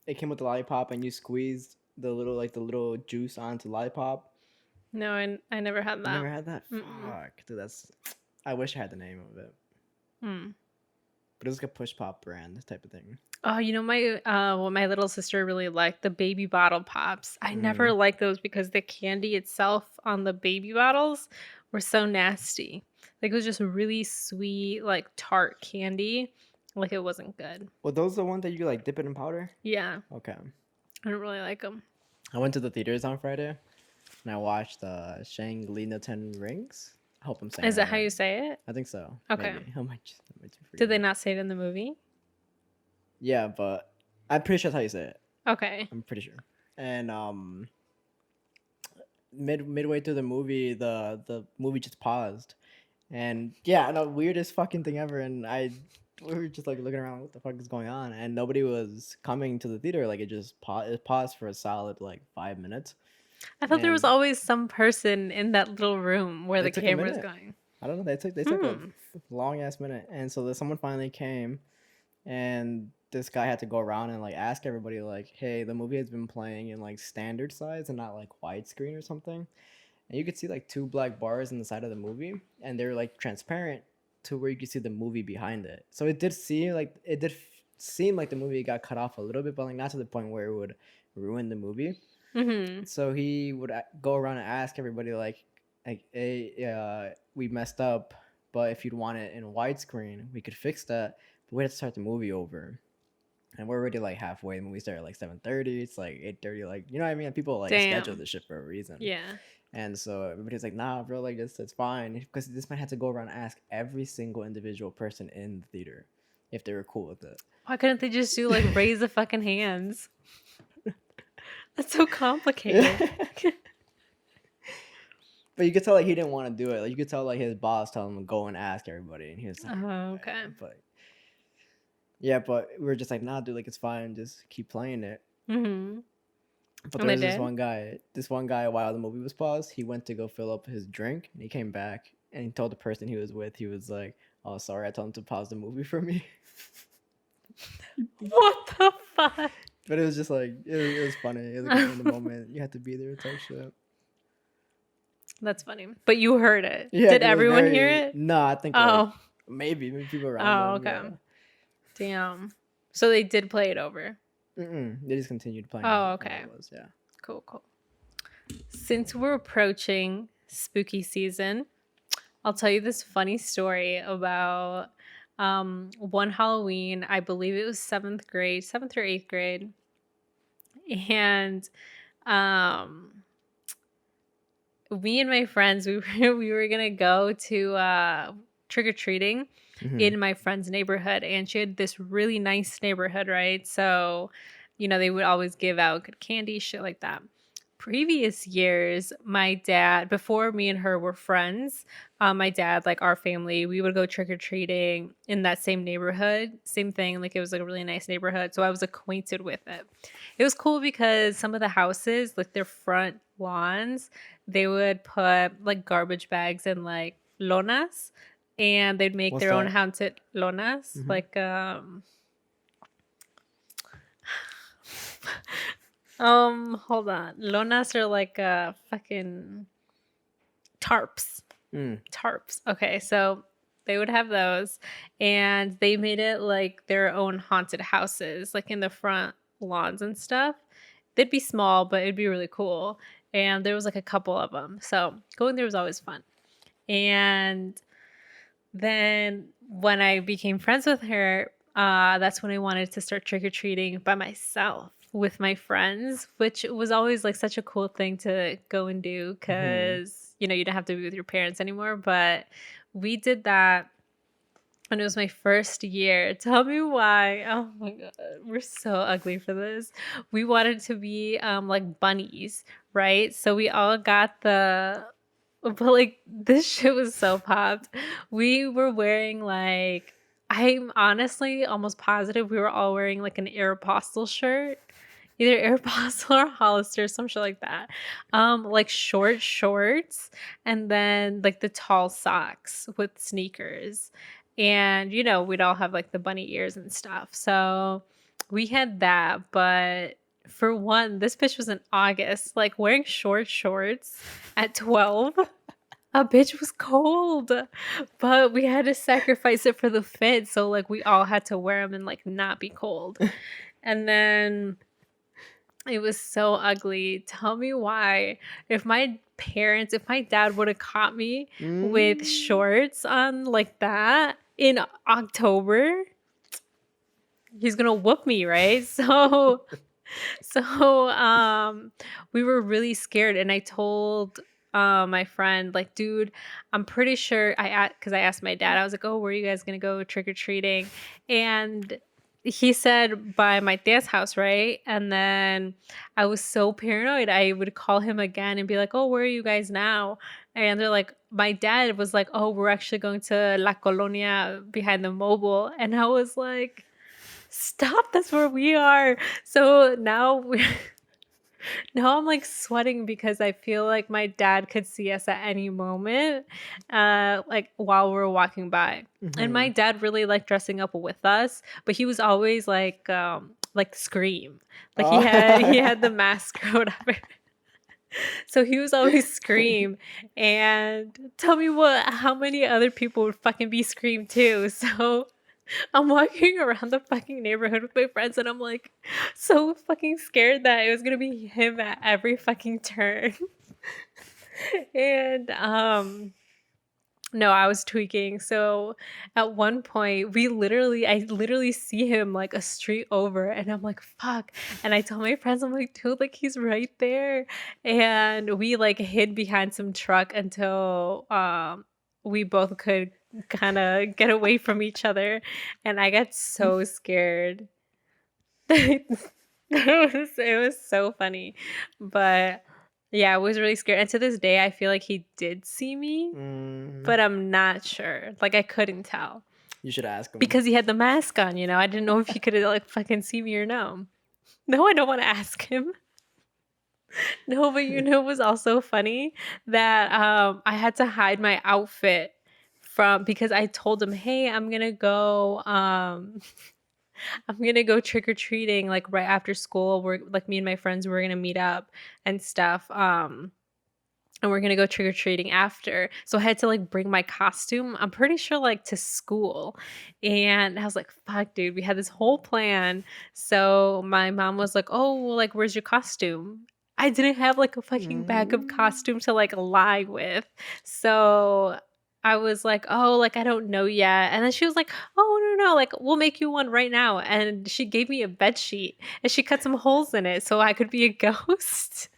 It came with the lollipop, and you squeezed the little juice onto lollipop. No, I never had You that. never had that? Fuck, dude, I wish I had the name of it. But it was like a push pop brand type of thing. Oh, you know what my little sister really liked? The baby bottle pops. I never liked those because the candy itself on the baby bottles were so nasty. Like it was just really sweet, like tart candy. Like it wasn't good. Well, those are the ones that you like dip it in powder? Yeah, Okay. I don't really like them. I went to the theaters on Friday, and I watched Shang-Li 10 Rings. I hope I'm saying Is that how right. you say it? I think so. Okay. Maybe. I might be Did they forgetting. not say it in the movie? Yeah, but I'm pretty sure that's how you say it. Okay. I'm pretty sure. And midway through the movie, the movie just paused, and yeah, the weirdest fucking thing ever. And we were just like looking around, what the fuck is going on? And nobody was coming to the theater. Like it paused for a solid like 5 minutes. I thought there was And always some person in that little room where the it took a camera's minute. going. I don't know. They took a long ass minute, and so someone finally came, and this guy had to go around and like ask everybody like, "Hey, the movie has been playing in like standard size and not like widescreen or something." And you could see like two black bars in the side of the movie, and they're like transparent to where you could see the movie behind it. So it did seem like the movie got cut off a little bit, but like not to the point where it would ruin the movie. Mm-hmm. So he would go around and ask everybody like, hey, we messed up, but if you'd want it in widescreen, we could fix that. But we had to start the movie over, and we're already like halfway. The movie started at like 7:30. It's like 8:30. Like, you know what I mean? People like schedule Damn. this shit for a reason. Yeah. And so everybody's like, nah, bro, like it's fine, because this man had to go around and ask every single individual person in the theater if they were cool with it. Why couldn't they just do like raise the fucking hands? That's so complicated. But you could tell like he didn't want to do it. Like you could tell like his boss told him to go and ask everybody, and he was like, Oh, okay. But yeah, but we were just like, nah, dude, like it's fine, just keep playing it. Mm-hmm. But And there they was did? this one guy while the movie was paused, he went to go fill up his drink, and he came back and he told the person he was with, he was like, "Oh, sorry, I told him to pause the movie for me." What the fuck? But it was just like it was funny. It was like in the moment, you had to be there type shit. That's funny. But you heard it. Yeah, Did it was everyone hear it? No, I think like, maybe people around them. Okay. Yeah. Damn. So they did play it over. They just continued playing. Oh, it okay. it was, yeah. Cool. Since we're approaching spooky season, I'll tell you this funny story about one Halloween. I believe it was 7th or 8th grade. And me and my friends, we were gonna go to trick-or-treating in my friend's neighborhood, and she had this really nice neighborhood, right? So, they would always give out good candy, shit like that. Previous years, my dad, before me and her were friends, my dad, like our family, we would go trick-or-treating in that same neighborhood. Same thing, like it was like a really nice neighborhood, so I was acquainted with it. It was cool because some of the houses, like their front lawns, they would put like garbage bags and like lonas, and they'd make What's their own that? haunted lonas, like hold on. Lonas are like fucking tarps. Tarps. Okay, so they would have those, and they made it like their own haunted houses, like in the front lawns and stuff. They'd be small, but it'd be really cool. And there was like a couple of them. So going there was always fun. And then when I became friends with her, that's when I wanted to start trick-or-treating by myself with my friends, which was always like such a cool thing to go and do because, you don't have to be with your parents anymore. But we did that when it was my first year. Tell me why. Oh my God. We're so ugly for this. We wanted to be like bunnies, right? So we all got but like this shit was so popped. We were wearing like, I'm honestly almost positive we were all wearing like an Aeropostale shirt. Either Aeropostale or Hollister, some shit like that. Like short shorts, and then like the tall socks with sneakers. And we'd all have like the bunny ears and stuff. So we had that, but for one, this bitch was in August, like wearing short shorts at 12. A bitch was cold, but we had to sacrifice it for the fit. So like we all had to wear them and like not be cold. And then it was so ugly. Tell me why. If my dad would have caught me with shorts on like that in October, he's gonna whoop me, right? So we were really scared, and I told my friend, like, dude, I'm pretty sure because I asked my dad, I was like, oh, where are you guys gonna go trick-or-treating? And he said by my dad's house, right? And then I was so paranoid. I would call him again and be like, "Oh, where are you guys now?" And they're like, my dad was like, "Oh, we're actually going to La Colonia behind the mobile." And I was like, "Stop, that's where we are." So now I'm like sweating because I feel like my dad could see us at any moment, like while we're walking by. And my dad really liked dressing up with us, but he was always like Scream, like he had the mask or whatever. So he was always Scream, and tell me how many other people would fucking be Scream too. So I'm walking around the fucking neighborhood with my friends, and I'm like so fucking scared that it was gonna be him at every fucking turn. And no, I was tweaking. So at one point, I literally see him like a street over, and I'm like, fuck. And I tell my friends, I'm like, dude, like he's right there. And we like hid behind some truck until we both could kind of get away from each other. And I got so scared. It was so funny. But yeah, I was really scared. And to this day, I feel like he did see me, but I'm not sure. Like, I couldn't tell. You should ask him. Because he had the mask on, I didn't know if he could like fucking see me or no. No, I don't want to ask him. No, but it was also funny that I had to hide my outfit because I told him, "Hey, I'm gonna go trick-or-treating like right after school. We're like me and my friends we're gonna meet up and stuff. And we're gonna go trick-or-treating after." So I had to like bring my costume, I'm pretty sure like to school. And I was like, fuck, dude, we had this whole plan. So my mom was like, "Oh, well, like where's your costume?" I didn't have like a fucking bag of costume to like lie with. So I was like, "Oh, like I don't know yet." And then she was like, "Oh, no, like we'll make you one right now." And she gave me a bed sheet and she cut some holes in it so I could be a ghost.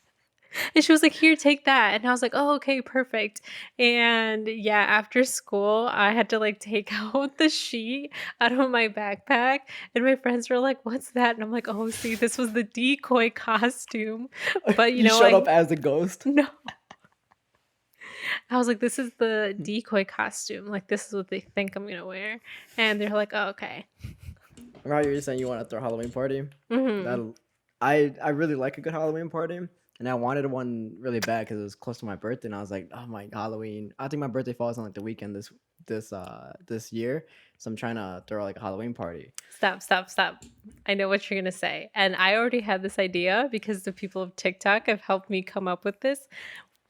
And she was like, "Here, take that." And I was like, "Oh, okay, perfect." And yeah, after school, I had to like take out the sheet out of my backpack. And my friends were like, "What's that?" And I'm like, "Oh, see, this was the decoy costume." But you showed up as a ghost? No. I was like, "This is the decoy costume. Like, this is what they think I'm going to wear." And they're like, "Oh, okay." Remember you were saying you want to throw a Halloween party? Mm-hmm. I really like a good Halloween party. And I wanted one really bad because it was close to my birthday, and I was like, "Oh my Halloween!" I think my birthday falls on like the weekend this year, so I'm trying to throw like a Halloween party. Stop. I know what you're gonna say, and I already had this idea because the people of TikTok have helped me come up with this.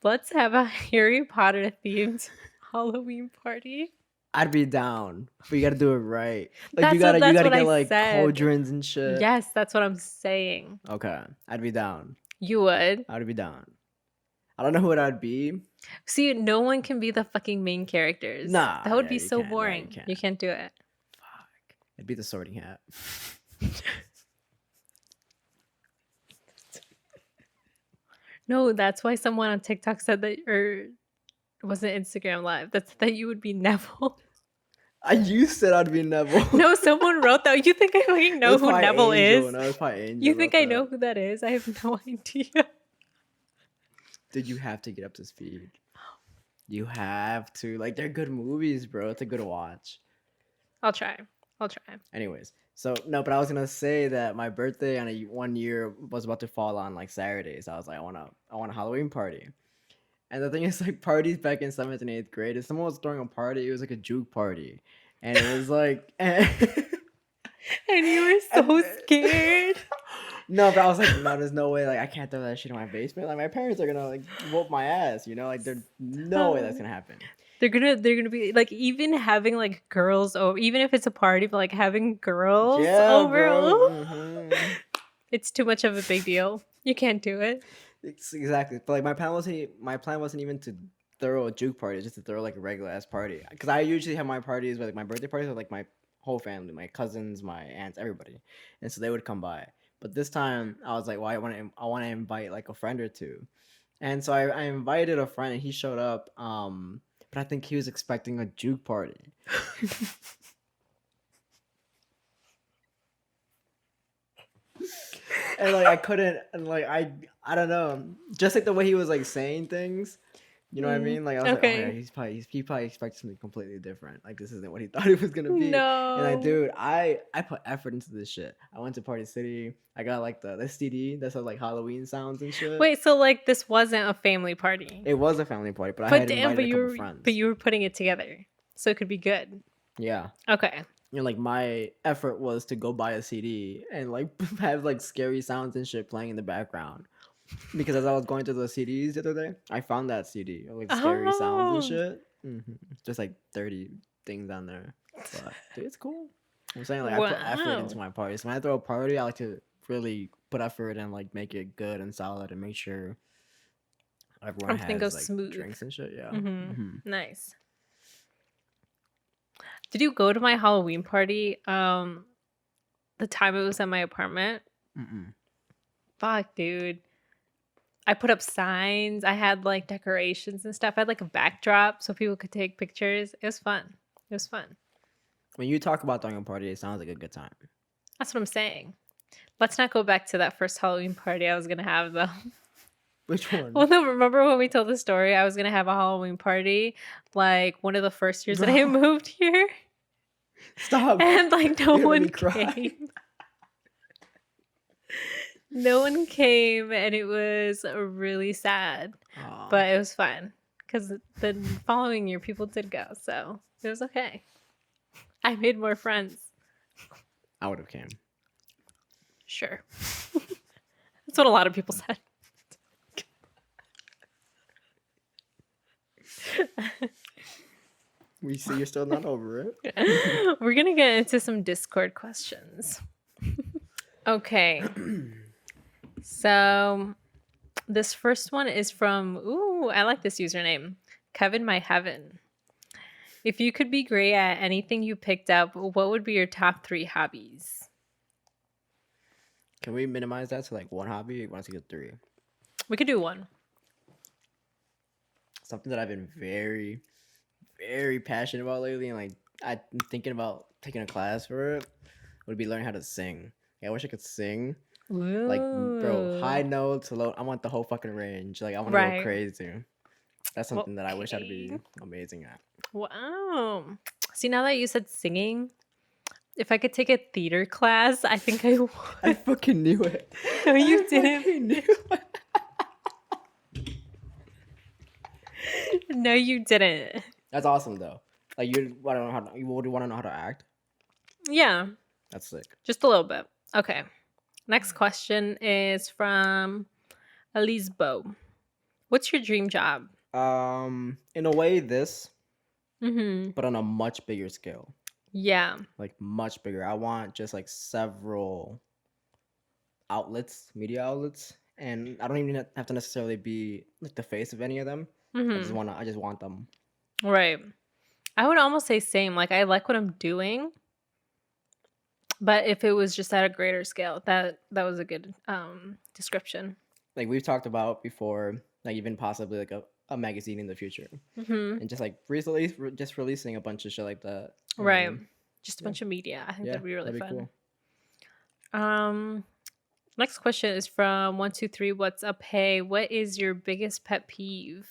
Let's have a Harry Potter themed Halloween party. I'd be down, but you gotta do it right. Like That's you gotta what get I like said. cauldrons and shit. Yes, that's what I'm saying. Okay, I'd be down. You would. I'd be down. I don't know who I'd be. See, no one can be the fucking main characters. Nah, that would yeah, be you so can't. No, boring. you can't. You can't do it. Fuck. It'd be the Sorting Hat. No, that's why someone on TikTok said that, or was it Instagram Live? That you would be Neville. You said I'd be Neville. No, someone wrote that. You think I fucking know who Neville is? No, it's probably Angel. You think I know who that is? I have no idea. Dude, you have to get up to speed. You have to. Like, they're good movies, bro. It's a good watch. I'll try. Anyways, so no, but I was gonna say that my birthday on one year was about to fall on like Saturdays. So I was like, I want a Halloween party. And the thing is, like, parties back in 7th and 8th grade, if someone was throwing a party, it was like a juke party. And it was like... and you were so scared. No, but I was like, no, there's no way. Like, I can't throw that shit in my basement. Like, my parents are going to, like, whoop my ass, you know? Like, there's no way that's going to happen. They're gonna be, like, even having, like, girls over, even if it's a party, but, like, having girls over. Bro. Mm-hmm. It's too much of a big deal. You can't do it. Exactly. But like my plan wasn't even to throw a juke party, just to throw like a regular ass party. Because I usually have my parties with like my birthday parties with like my whole family, my cousins, my aunts, everybody, and so they would come by. But this time I was like, well, I want to invite like a friend or two, and so I invited a friend and he showed up. But I think he was expecting a juke party. and like I couldn't, and like I don't know, just like the way he was like saying things. You know what I mean? Like I was like, oh yeah, Okay. he probably expected something completely different. Like this isn't what he thought it was gonna be. And like, No. dude, I put effort into this shit. I went to Party City. I got like the CD that said like Halloween sounds and shit. Wait, so like this wasn't a family party. It was a family party, but I But had damn, invited a couple friends. but you were putting it together. So it could be good. Yeah. Okay. And like my effort was to go buy a CD and like have like scary sounds and shit playing in the background. Because as I was going through the CDs the other day, I found that CD of like scary sounds and Oh. shit. Just like 30 things on there. But dude, it's cool. I'm saying like I put effort into my parties. When I throw a party, I like to really put effort and like make it good and solid and make sure everyone Everything has goes like smooth. drinks and shit. Yeah. Nice. Did you go to my Halloween party? The time it was at my apartment? Fuck, dude. I put up signs. I had like decorations and stuff. I had like a backdrop so people could take pictures. It was fun. It was fun. When you talk about throwing a party, it sounds like a good time. That's what I'm saying. Let's not go back to that first Halloween party I was gonna have though. Which one? Well, no, remember when we told the story? I was gonna have a Halloween party like one of the first years that I moved here. Stop. And like no You're one making me cry. came. No one came and it was really sad. Aw. But it was fun. Because the following year people did go, so it was okay. I made more friends. I would have came. Sure. That's what a lot of people said. We see you're still not over it. We're going to get into some Discord questions. Okay. So this first one is from, I like this username, Kevin My Heaven. If you could be great at anything you picked up, what would be your top 3 hobbies? Can we minimize that to like one hobby? Or want to get 3? We could do one. Something that I've been very, very passionate about lately, and like I'm thinking about taking a class for it, would be learning how to sing. Yeah, I wish I could sing. Like, bro, high notes to low. I want the whole fucking range. Like, I want to go crazy. That's something that I wish I'd be amazing at. Wow. See, now that you said singing, if I could take a theater class, I think I would. I fucking knew it. No, you I didn't. fucking knew it. No, you didn't. That's awesome though. Like you would want to know how to act. Yeah, That's sick. just a little bit. Okay. Next question is from Elisbo. What's your dream job? In a way, this, Mm-hmm. but on a much bigger scale. Yeah. Like much bigger. I want just like several outlets, media outlets, and I don't even have to necessarily be like the face of any of them. Mm-hmm. I just want them. Right. I would almost say same. Like I like what I'm doing, but if it was just at a greater scale, that was a good description. Like we've talked about before, like even possibly like a magazine in the future, Mm-hmm. and just like recently, just releasing a bunch of shit like that. Right. Just a bunch of media. I think that'd be really that'd be fun. Next question is from 123. What's up? Hey, what is your biggest pet peeve?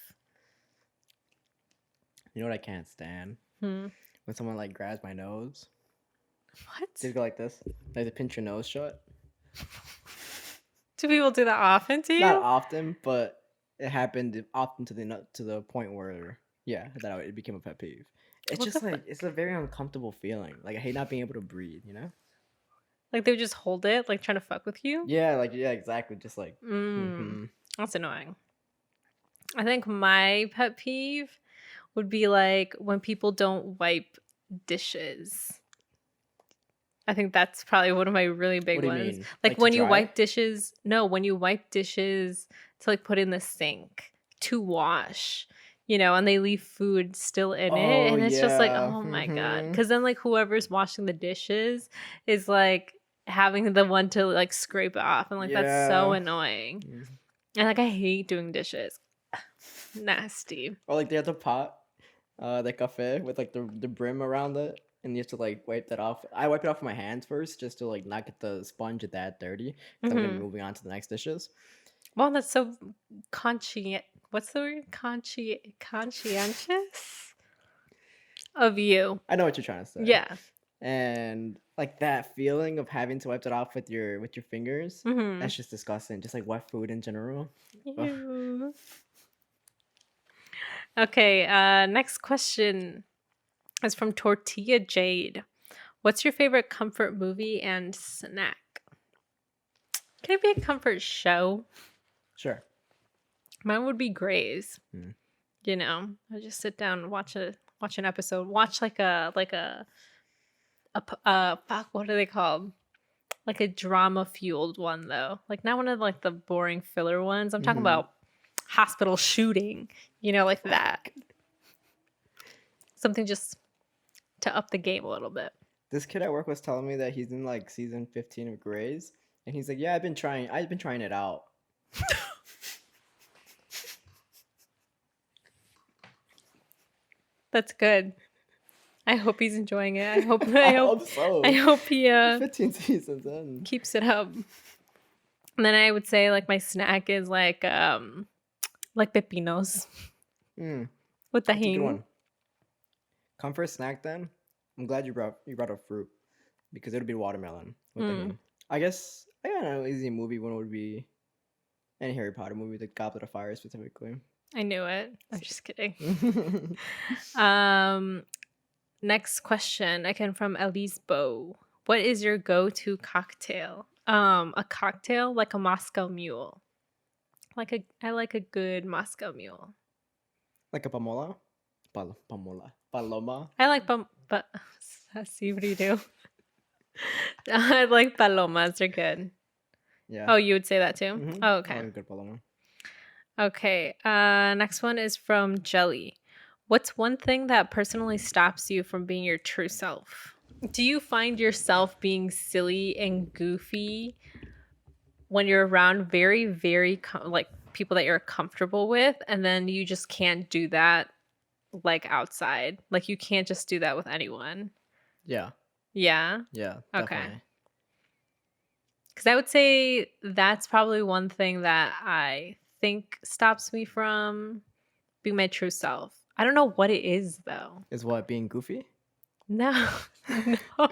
You know what I can't stand? When someone like grabs my nose. What? They go like this. Like they pinch your nose shut. Do people do that often to you? Not often, but it happened often to the point where it became a pet peeve. It's just like it's a very uncomfortable feeling. Like I hate not being able to breathe. You know? Like they would just hold it, like trying to fuck with you? Yeah, exactly. Just like. That's annoying. I think my pet peeve would be like when people don't wipe dishes. I think that's probably one of my really big What do you ones. mean? Like to when you dry? wipe dishes, when you wipe dishes to like put in the sink to wash, and they leave food still in it. And it's just like, oh my God. Because then like whoever's washing the dishes is like having the one to like scrape it off. And like that's so annoying. And like I hate doing dishes. Nasty. Or like they have the pot, the cafe with like the brim around it. and you have to like wipe that off. I wipe it off with my hands first, just to like not get the sponge that dirty. Because I'm gonna be moving on to the next dishes. Well, that's so what's the word? Conscientious of you. I know what you're trying to say. Yeah. And like that feeling of having to wipe it off with your fingers, that's just disgusting. Just like wet food in general. Ew. Okay, next question is from Tortilla Jade. What's your favorite comfort movie and snack? Can it be a comfort show? Sure. Mine would be Grey's. Mm. You know, I just sit down and watch an episode. Watch like a fuck, what are they called? Like a drama fueled one though. Like not one of like the boring filler ones. I'm talking about hospital shooting. You know, like that. Something just to up the game a little bit. This kid at work was telling me that he's in like season 15 of Grey's, and he's like, "Yeah, I've been trying it out." That's good. I hope he's enjoying it. I hope so. I hope he 15 seasons in. keeps it up. And then I would say like my snack is like pepinos with That's a good tahini. one. Comfort snack then. I'm glad you brought up fruit, because it would be watermelon with tahini. I guess I don't know. Easy movie one would be any Harry Potter movie, the Goblet of Fire specifically. I knew it. I'm just kidding. Next question again from Elise Bow. What is your go-to cocktail? A cocktail like a Moscow Mule. I like a good Moscow Mule. Like a Paloma? Paloma? I like but see what do you do? I like palomas. They're good. Yeah. Oh, you would say that too? Oh, okay. I like a good Paloma. Okay. Next one is from Jelly. What's one thing that personally stops you from being your true self? Do you find yourself being silly and goofy when you're around very, very like people that you're comfortable with, and then you just can't do that like outside? Like you can't just do that with anyone. Yeah. Yeah. Yeah. Okay. Definitely. Because I would say that's probably one thing that I think stops me from being my true self. I don't know what it is though. Is what, being goofy? No. No.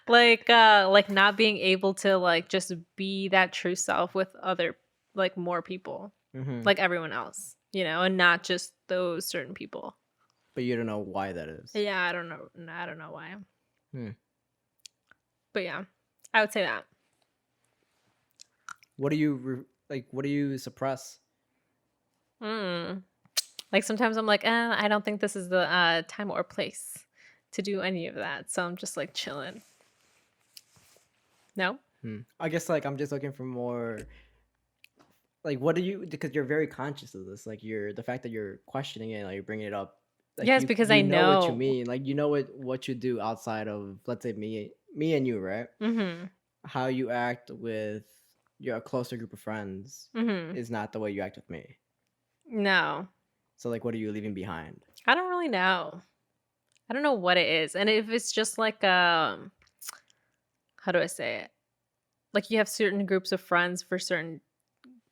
Like not being able to like just be that true self with other like more people. Like everyone else, you know, and not just those certain people. But you don't know why that is. Yeah, I don't know. I don't know why. But yeah, I would say that. What do you what do you suppress? Like sometimes I'm like, I don't think this is the time or place to do any of that. So I'm just like chilling. No? I guess like I'm just looking for more. Like, what do you? Because you're very conscious of this. Like, the fact that you're questioning it, like you're bringing it up. Like, yes, because I know what you know. mean. Like, you know what you do outside of, let's say, me and you, right? How you act with your closer group of friends is not the way you act with me. No. So, like, what are you leaving behind? I don't really know. I don't know what it is. And if it's just like, how do I say it? Like you have certain groups of friends for certain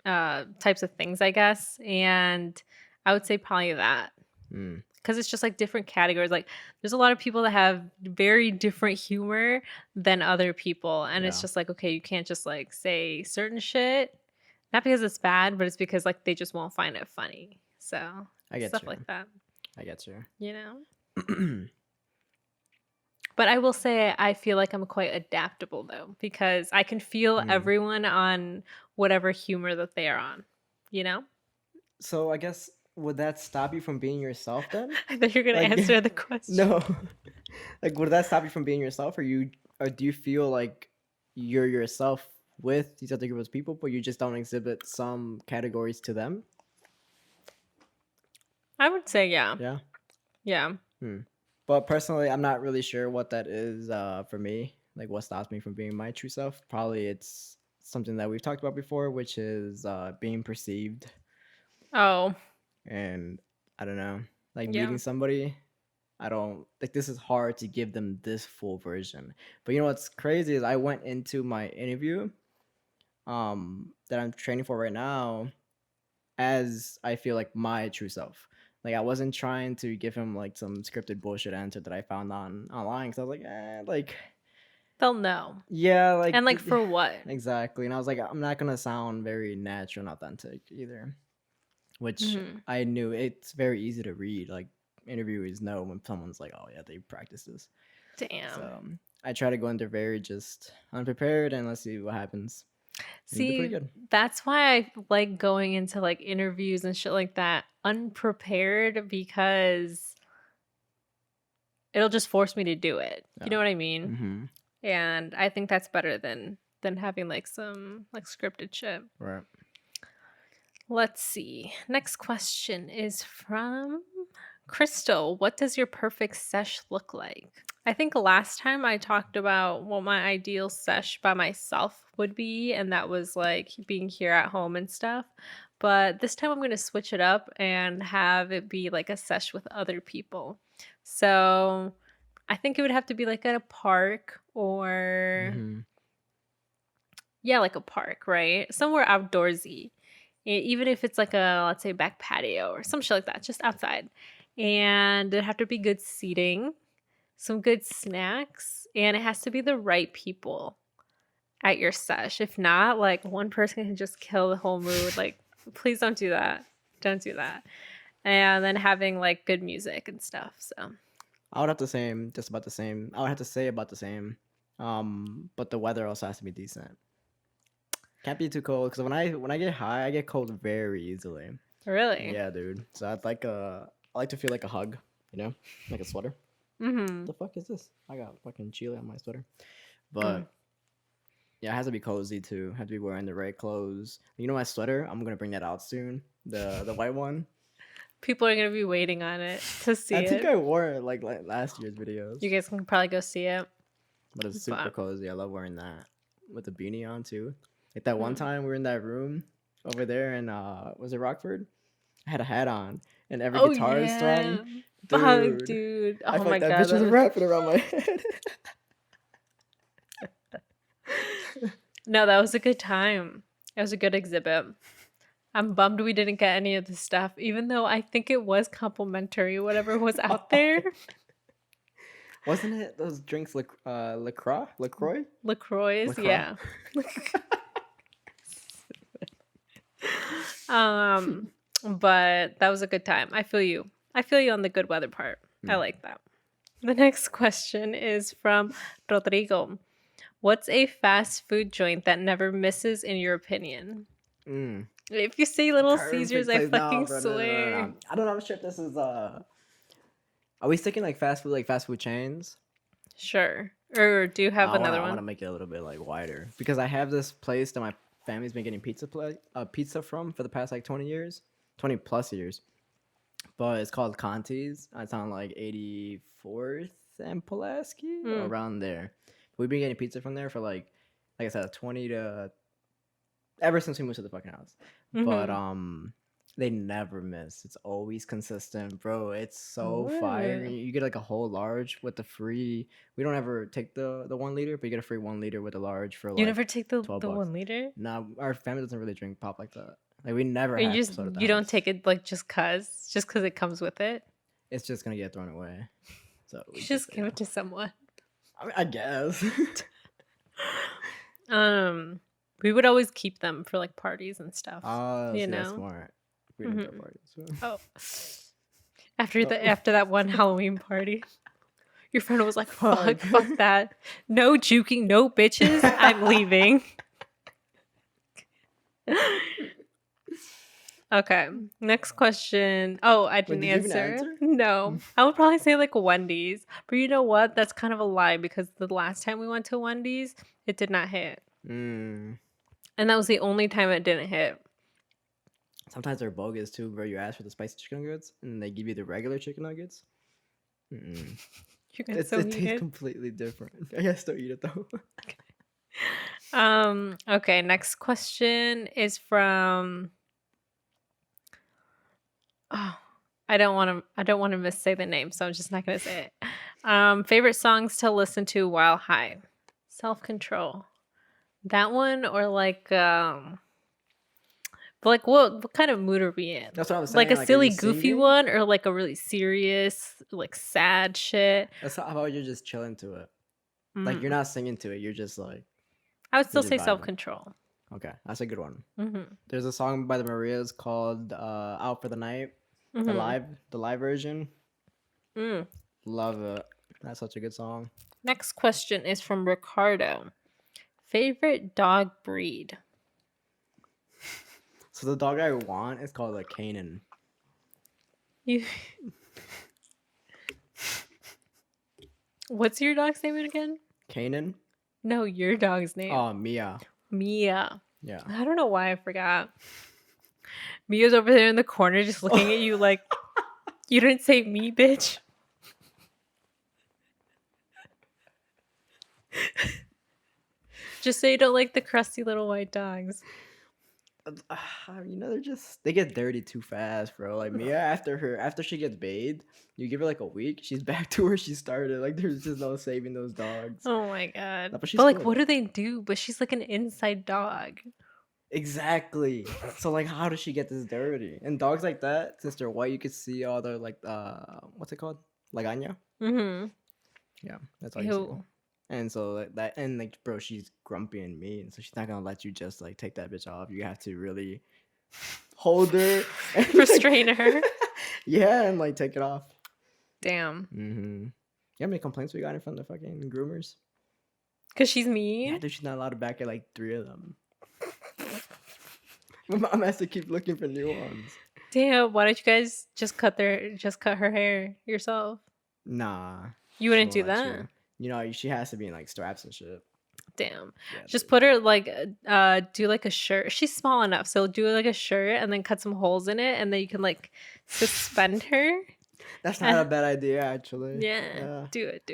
types of things, I guess. And I would say probably that. Because it's just like different categories. Like there's a lot of people that have very different humor than other people. And it's just like, okay, you can't just like say certain shit. Not because it's bad, but it's because like they just won't find it funny. So I get stuff you. like that. I get you. You know? But I will say I feel like I'm quite adaptable though, because I can feel everyone on whatever humor that they are on, you know? So I guess, would that stop you from being yourself then? I thought you were going to answer the question. No. Like, would that stop you from being yourself, or do you feel like you're yourself with these other groups of people, but you just don't exhibit some categories to them? I would say yeah. Yeah? Yeah. But personally, I'm not really sure what that is for me. Like, what stops me from being my true self? Probably it's something that we've talked about before, which is being perceived. Oh. And I don't know, like meeting somebody I don't like this is hard to give them this full version. But you know what's crazy is I went into my interview that I'm training for right now as I feel like my true self. Like I wasn't trying to give him like some scripted bullshit answer that I found online because I was like, like They'll know. yeah, like And like for what? exactly. And I was like, I'm not gonna sound very natural and authentic either, which I knew it's very easy to read. Like interviewers know when someone's like, oh yeah, they practice this. Damn. So I try to go in there very just unprepared and let's see what happens. See, that's why I like going into like interviews and shit like that unprepared, because it'll just force me to do it. Yeah. You know what I mean? And I think that's better than having like some like scripted shit. Right. Let's see. Next question is from Crystal. What does your perfect sesh look like? I think last time I talked about what my ideal sesh by myself would be, and that was like being here at home and stuff. But this time I'm going to switch it up and have it be like a sesh with other people. So I think it would have to be like at a park or yeah, like a park, right? Somewhere outdoorsy. Even if it's like a, let's say, back patio or some shit like that, just outside. And it'd have to be good seating, some good snacks, and it has to be the right people at your sesh. If not, like one person can just kill the whole mood. Like, please don't do that. Don't do that. And then having like good music and stuff. So I would have to say just about the same. I would have to say about the same. But the weather also has to be decent. Can't be too cold because when I get high, I get cold very easily. Really? Yeah, dude. So I like to feel like a hug, you know, like a sweater. What the fuck is this? I got fucking Chile on my sweater. But yeah, it has to be cozy too. Have to be wearing the right clothes. You know my sweater? I'm gonna bring that out soon. The white one. People are gonna be waiting on it to see it. I think I wore it like last year's videos. You guys can probably go see it. But it's super cozy. I love wearing that with the beanie on too. Like that one time we were in that room over there in was it Rockford? I had a hat on and every guitar is strung. Dude. Oh I my that god. bitch was wrapping around my head. No, that was a good time. It was a good exhibit. I'm bummed we didn't get any of the stuff, even though I think it was complimentary, whatever was out there. Wasn't it those drinks LaCroix? LaCroix, yeah. But that was a good time. I feel you on the good weather part. I like that. The next question is from Rodrigo. What's a fast food joint that never misses in your opinion? If you say Little Caesars, I fucking swear. No. I don't know. I'm sure if this is Are we sticking like fast food chains? Sure. Or do you have another one? I want to make it a little bit like wider because I have this place that my family's been getting pizza from for the past like 20 plus years. But it's called Conti's. It's on like 84th and Pulaski, around there. We've been getting pizza from there for like I said, 20 to ever since we moved to the fucking house. But they never miss. It's always consistent, bro. It's so fire. You get like a whole large with the free. We don't ever take the 1 liter, but you get a free 1 liter with a large for like. You never take the $12. 1 liter? No, our family doesn't really drink pop like that. Like we never. You don't take it like just cause it comes with it. It's just gonna get thrown away. So you just give it to someone. I mean, I guess. We would always keep them for like parties and stuff. Oh, you know, that's smart. We didn't throw parties. So. After that one Halloween party, your friend was like, "Fuck that! No juking, no bitches. I'm leaving." Okay, next question. Oh, I didn't answer. No, I would probably say like Wendy's, but you know what? That's kind of a lie because the last time we went to Wendy's, it did not hit, and that was the only time it didn't hit. Sometimes they're bogus too, where you ask for the spicy chicken nuggets and they give you the regular chicken nuggets. It tastes completely different. I still eat it though. Okay, next question is from I don't want to missay the name, so I'm just not gonna say it. Favorite songs to listen to while high. Self-control. That one or like what kind of mood are we in? That's what I was Like saying. a Like, are silly you goofy singing? one or like a really serious, like sad shit? That's how about you're just chilling to it. Like, you're Mm. not singing to it. You're just like, I would still just say vibing. self-control. Okay, that's a good one. Mm-hmm. There's a song by the Marias called "Out for the Night," the live version. Mm. Love it. That's such a good song. Next question is from Ricardo. Favorite dog breed? So the dog I want is called a Canaan. You. What's your dog's name again? Canaan? No, your dog's name. Oh, Mia. Mia. Yeah. I don't know why I forgot. Mia's over there in the corner just looking at you like, you didn't say me, bitch. Just say you don't like the crusty little white dogs. They get dirty too fast, bro. Like Mia, after she gets bathed, you give her like a week, she's back to where she started. Like there's just no saving those dogs. Oh my god. No, but she's But like, cool, what though. do they do? But she's like an inside dog. Exactly. So like, how does she get this dirty? And dogs like that, since they're white, you could see all the like what's it called? Lagaña. Mm-hmm. Yeah, that's all you see. Ew. And so like bro, she's grumpy and mean, so she's not gonna let you just like take that bitch off. You have to really hold her, and, Restrain her. Yeah, and like take it off. Damn. Mm-hmm. You know how many complaints we got in front of the fucking groomers? Because she's mean? Yeah, dude, she's not allowed to back at like 3 of them. My mom has to keep looking for new ones. Damn, why don't you guys just cut her hair yourself? Nah, You wouldn't she do won't let that? you. You know, she has to be in like straps and shit. Damn. Yeah, Just dude. put her like do like a shirt. She's small enough, so do like a shirt and then cut some holes in it and then you can like suspend her. That's not a bad idea, actually. Yeah. Do it.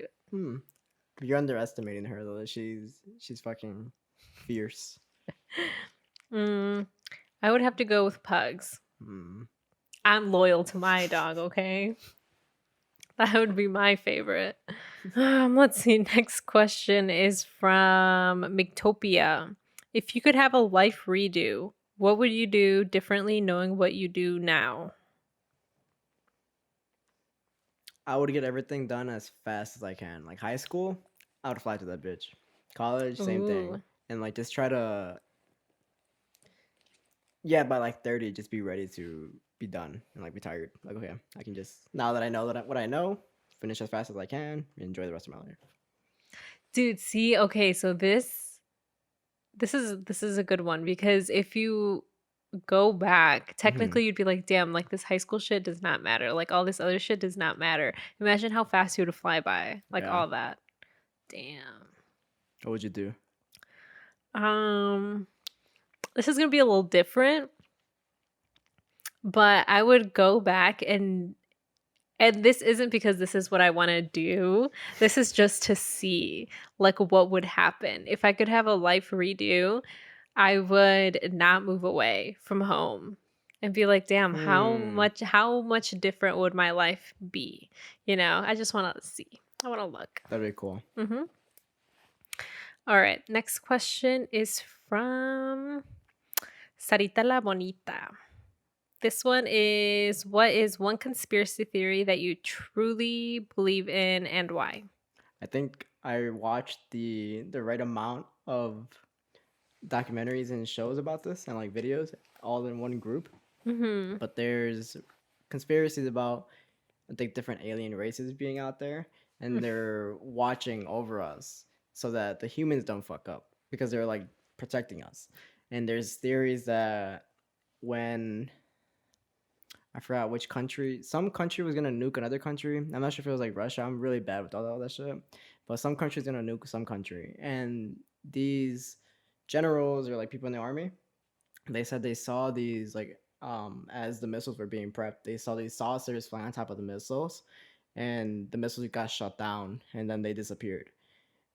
You're underestimating her though. She's fucking fierce. I would have to go with pugs. I'm loyal to my dog, okay? That would be my favorite. Let's see. Next question is from Mictopia. If you could have a life redo, what would you do differently knowing what you do now? I would get everything done as fast as I can. Like high school, I would fly to that bitch. College, same thing. Ooh. And like just try to, yeah, by like 30, just be ready to be done and like be tired. Like, okay, I can just, now that I know what I know, finish as fast as I can and enjoy the rest of my life. Dude, see, okay, so this is a good one because if you go back, technically you'd be like, damn, like this high school shit does not matter. Like all this other shit does not matter. Imagine how fast you would fly by. Like Yeah. all that. Damn. What would you do? This is gonna be a little different, but I would go back and this isn't because this is what I want to do. This is just to see like what would happen if I could have a life redo. I would not move away from home and be like, damn, how much different would my life be? You know, I just want to see. I want to look. That'd be cool. All right. Next question is from Sarita La Bonita. This one is, what is one conspiracy theory that you truly believe in and why? I think I watched the right amount of documentaries and shows about this and like videos all in one group. But there's conspiracies about, I think, different alien races being out there and they're watching over us so that the humans don't fuck up because they're like protecting us. And there's theories that when I forgot which country, some country was gonna nuke another country. I'm not sure if it was like Russia. I'm really bad with all that shit. But some country's gonna nuke some country. And these generals or like people in the army, they said they saw these like as the missiles were being prepped, they saw these saucers flying on top of the missiles and the missiles got shut down and then they disappeared.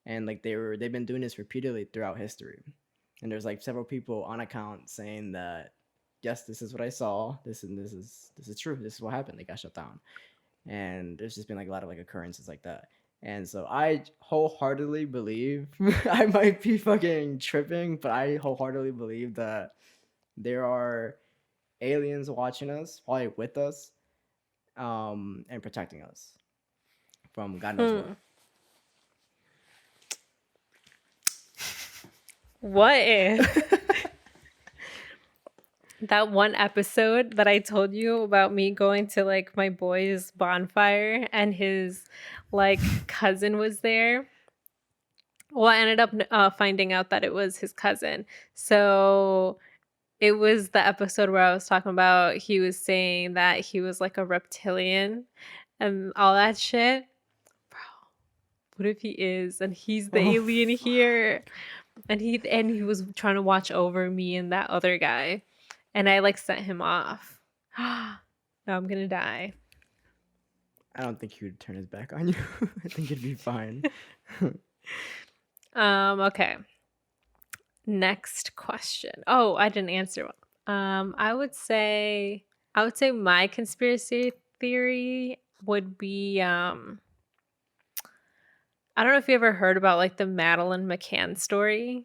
And like they've been doing this repeatedly throughout history. And there's like several people on account saying that yes, this is what I saw. This is true. This is what happened. They got shut down, and there's just been like a lot of like occurrences like that. And so I wholeheartedly believe I might be fucking tripping, but I wholeheartedly believe that there are aliens watching us, probably with us, and protecting us from God knows what. What if that one episode that I told you about me going to like my boy's bonfire and his like cousin was there? Well, I ended up finding out that it was his cousin. So it was the episode where I was talking about he was saying that he was like a reptilian and all that shit. Bro, what if he is and he's the alien here? And he was trying to watch over me and that other guy. And I like sent him off. Now I'm gonna die. I don't think he would turn his back on you. I think it'd be fine. Okay. Next question. Oh, I didn't answer one. I would say my conspiracy theory would be I don't know if you ever heard about like the Madeline McCann story.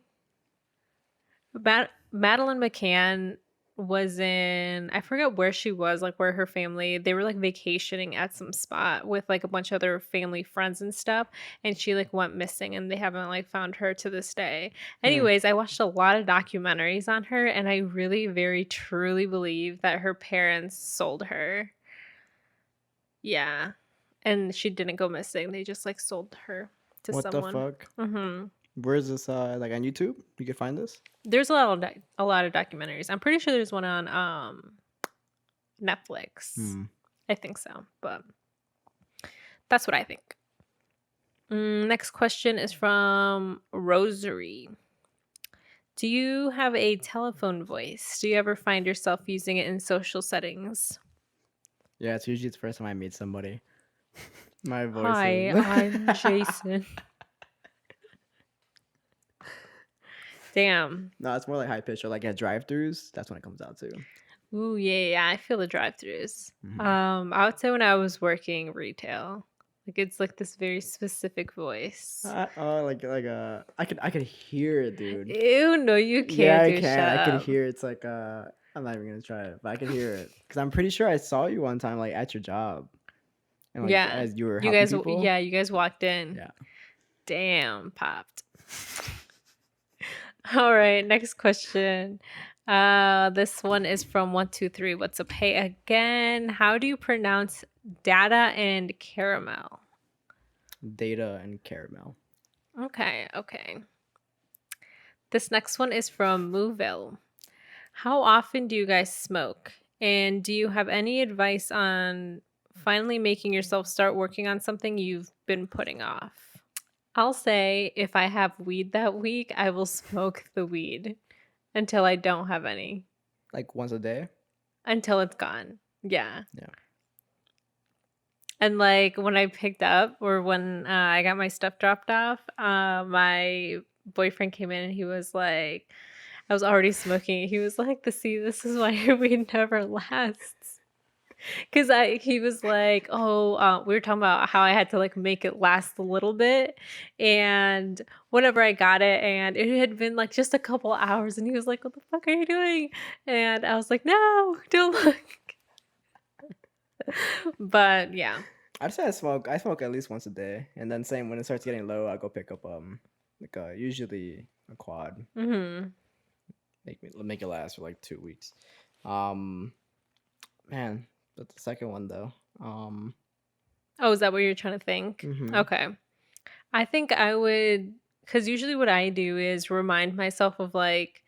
Madeline McCann was in, I forget where she was, like where her family, they were like vacationing at some spot with like a bunch of other family friends and stuff, and she like went missing and they haven't like found her to this day. Anyways, I watched a lot of documentaries on her and I really very truly believe that her parents sold her. Yeah. And she didn't go missing. They just like sold her to what someone. the fuck? Mm-hmm. Where's this? Like on YouTube? You can find this. There's a lot of documentaries. I'm pretty sure there's one on Netflix. I think so, but that's what I think. Next question is from Rosary. Do you have a telephone voice? Do you ever find yourself using it in social settings? Yeah, it's usually the first time I meet somebody. My voice. Hi, I'm Jason. Damn. No, it's more like high pitch or like at drive-throughs. That's when it comes out too. Ooh, yeah. I feel the drive-throughs. I would say when I was working retail, like it's like this very specific voice. I could hear it, dude. Ew, no, you can't. Yeah, I dude, can. shut I could up. hear it's like I'm not even gonna try it, but I could hear it because I'm pretty sure I saw you one time like at your job. And, like, Yeah, as you were you helping guys. people. Yeah, you guys walked in. Yeah. Damn, popped. All right, next question. This one is from 123. What's up? Hey again. How do you pronounce data and caramel? Data and caramel. Okay. This next one is from Mooville. How often do you guys smoke? And do you have any advice on finally making yourself start working on something you've been putting off? I'll say if I have weed that week, I will smoke the weed until I don't have any. Like once a day? Until it's gone. Yeah. Yeah. And like when I picked up or when I got my stuff dropped off, my boyfriend came in and he was like, I was already smoking. He was like, this is why your weed never lasts. Because he was like, we were talking about how I had to like make it last a little bit, and whenever I got it, and it had been like just a couple hours, and he was like, "What the fuck are you doing?" And I was like, "No, don't look." But yeah, I'd say I smoke at least once a day, and then same when it starts getting low, I go pick up usually a quad. Mm-hmm. Make it last for like 2 weeks. Man. But the second one though. Oh, is that what you're trying to think? Mhm. Okay. I think I would, because usually what I do is remind myself of like,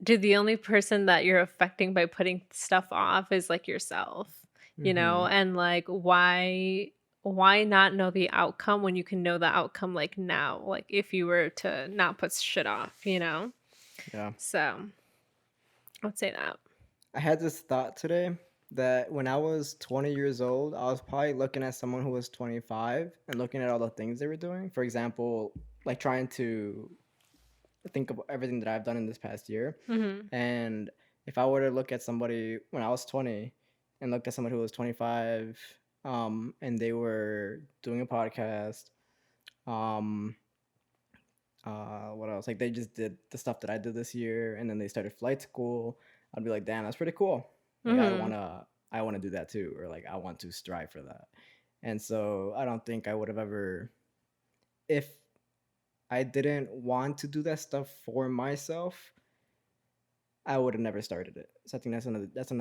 dude, the only person that you're affecting by putting stuff off is like yourself, you know? And like, why not know the outcome when you can know the outcome like now? Like if you were to not put shit off, you know? Yeah. So I'd say that. I had this thought today that when I was 20 years old, I was probably looking at someone who was 25 and looking at all the things they were doing. For example, like trying to think of everything that I've done in this past year. Mm-hmm. And if I were to look at somebody when I was 20 and looked at somebody who was 25, and they were doing a podcast, um, what else? Like they just did the stuff that I did this year, and then they started flight school. I'd be like, damn, that's pretty cool. Like I wanna do that too, or like I want to strive for that. And so I don't think I would have ever, if I didn't want to do that stuff for myself, I would have never started it. So I think that's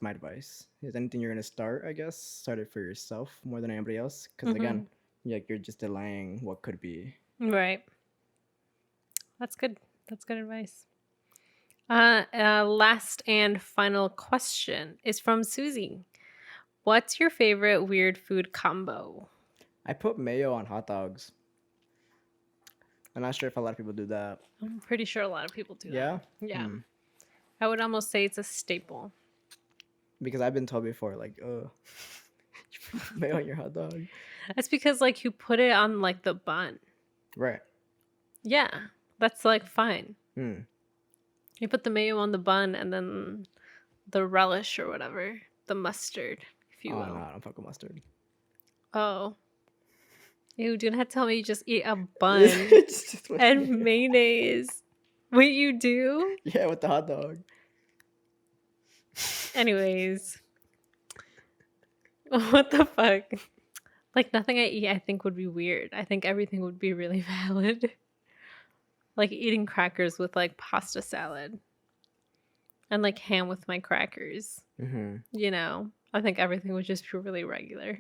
my advice. Is anything you're gonna start, I guess, start it for yourself more than anybody else. Because again, you're just delaying what could be. Right. That's good. That's good advice. Last and final question is from Susie. What's your favorite weird food combo? I put mayo on hot dogs. I'm not sure if a lot of people do that. I'm pretty sure a lot of people do Yeah? that. Yeah. I would almost say it's a staple. Because I've been told before, like, you put mayo on your hot dog. That's because, like, you put it on, like, the bun. Right. Yeah. That's, like, fine. Hmm. You put the mayo on the bun and then the relish or whatever. The mustard, if you will. No, I don't fuck with mustard. Oh. Ew, do not tell me you just eat a bun and mayonnaise. Wait, you do? Yeah, with the hot dog. Anyways. What the fuck? Like, nothing I eat I think would be weird. I think everything would be really valid. Like eating crackers with, like, pasta salad. And, like, ham with my crackers. Mm-hmm. You know? I think everything would just be really regular.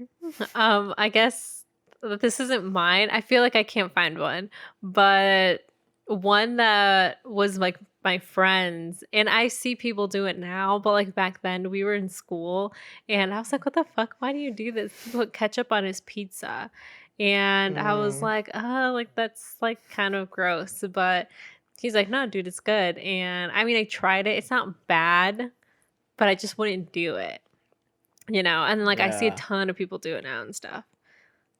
I guess this isn't mine. I feel like I can't find one. But one that was, like, my friends, and I see people do it now, but, like, back then we were in school and I was like, what the fuck? Why do you do this? He put ketchup on his pizza. And I was like, oh, like, that's, like, kind of gross. But he's like, no, dude, it's good. And I mean, I tried it. It's not bad, but I just wouldn't do it. You know? And then, like, I see a ton of people do it now and stuff.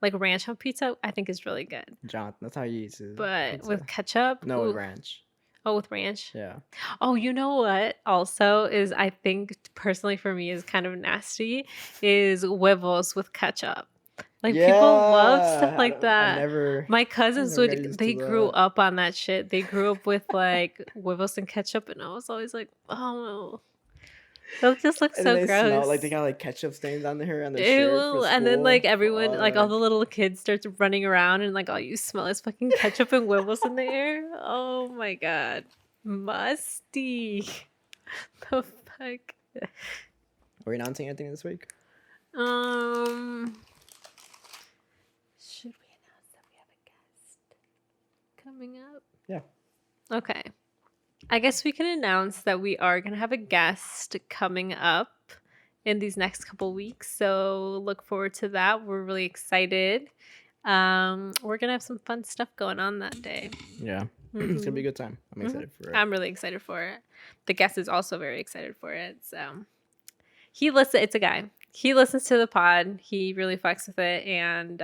Like, ranch on pizza, I think is really good. Jonathan, that's how you eat it. But pizza. with ketchup? No, ooh. with ranch. Oh, with ranch? Yeah. Oh, you know what also is, I think, personally for me, is kind of nasty, is huevos with ketchup. Like, people love stuff like that. My cousins they grew up on that shit. They grew up with, like, huevos and ketchup, and I was always like, oh, those just look so gross. Smell like they got, like, ketchup stains on their on their shirt for school. And then, like, everyone, like, all the little kids starts running around, and, like, all you smell is fucking ketchup and huevos in the air. Oh my god, musty. The fuck. Are we announcing anything this week? Should we announce that we have a guest coming up? Yeah. Okay. I guess we can announce that we are going to have a guest coming up in these next couple weeks. So look forward to that. We're really excited. We're going to have some fun stuff going on that day. Yeah. It's going to be a good time. I'm excited for it. I'm really excited for it. The guest is also very excited for it. So it's a guy. He listens to the pod. He really fucks with it. And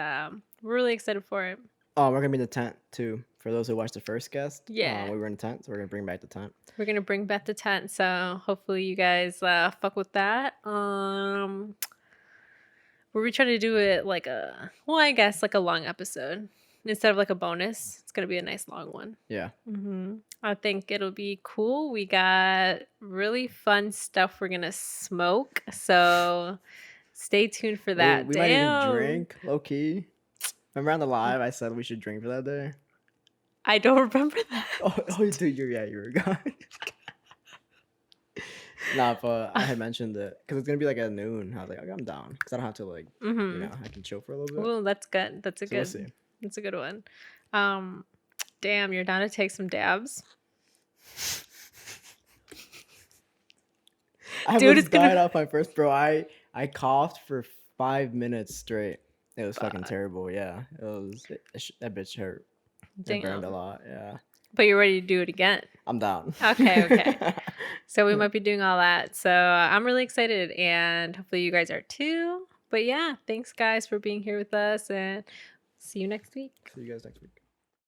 we're really excited for it. Oh, we're going to be in the tent too. For those who watched the first guest, yeah, we were in the tent, so we're gonna bring back the tent. We're gonna bring back the tent, so hopefully you guys fuck with that. We're trying to do it like a long episode instead of like a bonus. It's gonna be a nice long one. Yeah. I think it'll be cool. We got really fun stuff we're gonna smoke, so stay tuned for that. We might even drink, low key. Remember on the live I said we should drink for that day? I don't remember that. Oh, dude, you were gone. Nah, but I had mentioned it because it's gonna be like at noon. I was like, okay, I'm down because I don't have to like, you know, I can chill for a little bit. Oh, that's good. That's a good. We'll see. That's a good one. Damn, you're down to take some dabs. I almost died off my first, bro. I coughed for 5 minutes straight. It was fucking terrible. Yeah, it was. That bitch hurt. It burned a lot. Yeah. But you're ready to do it again. I'm down. Okay. So we might be doing all that. So I'm really excited, and hopefully you guys are too. But yeah, thanks guys for being here with us, and see you next week. See you guys next week.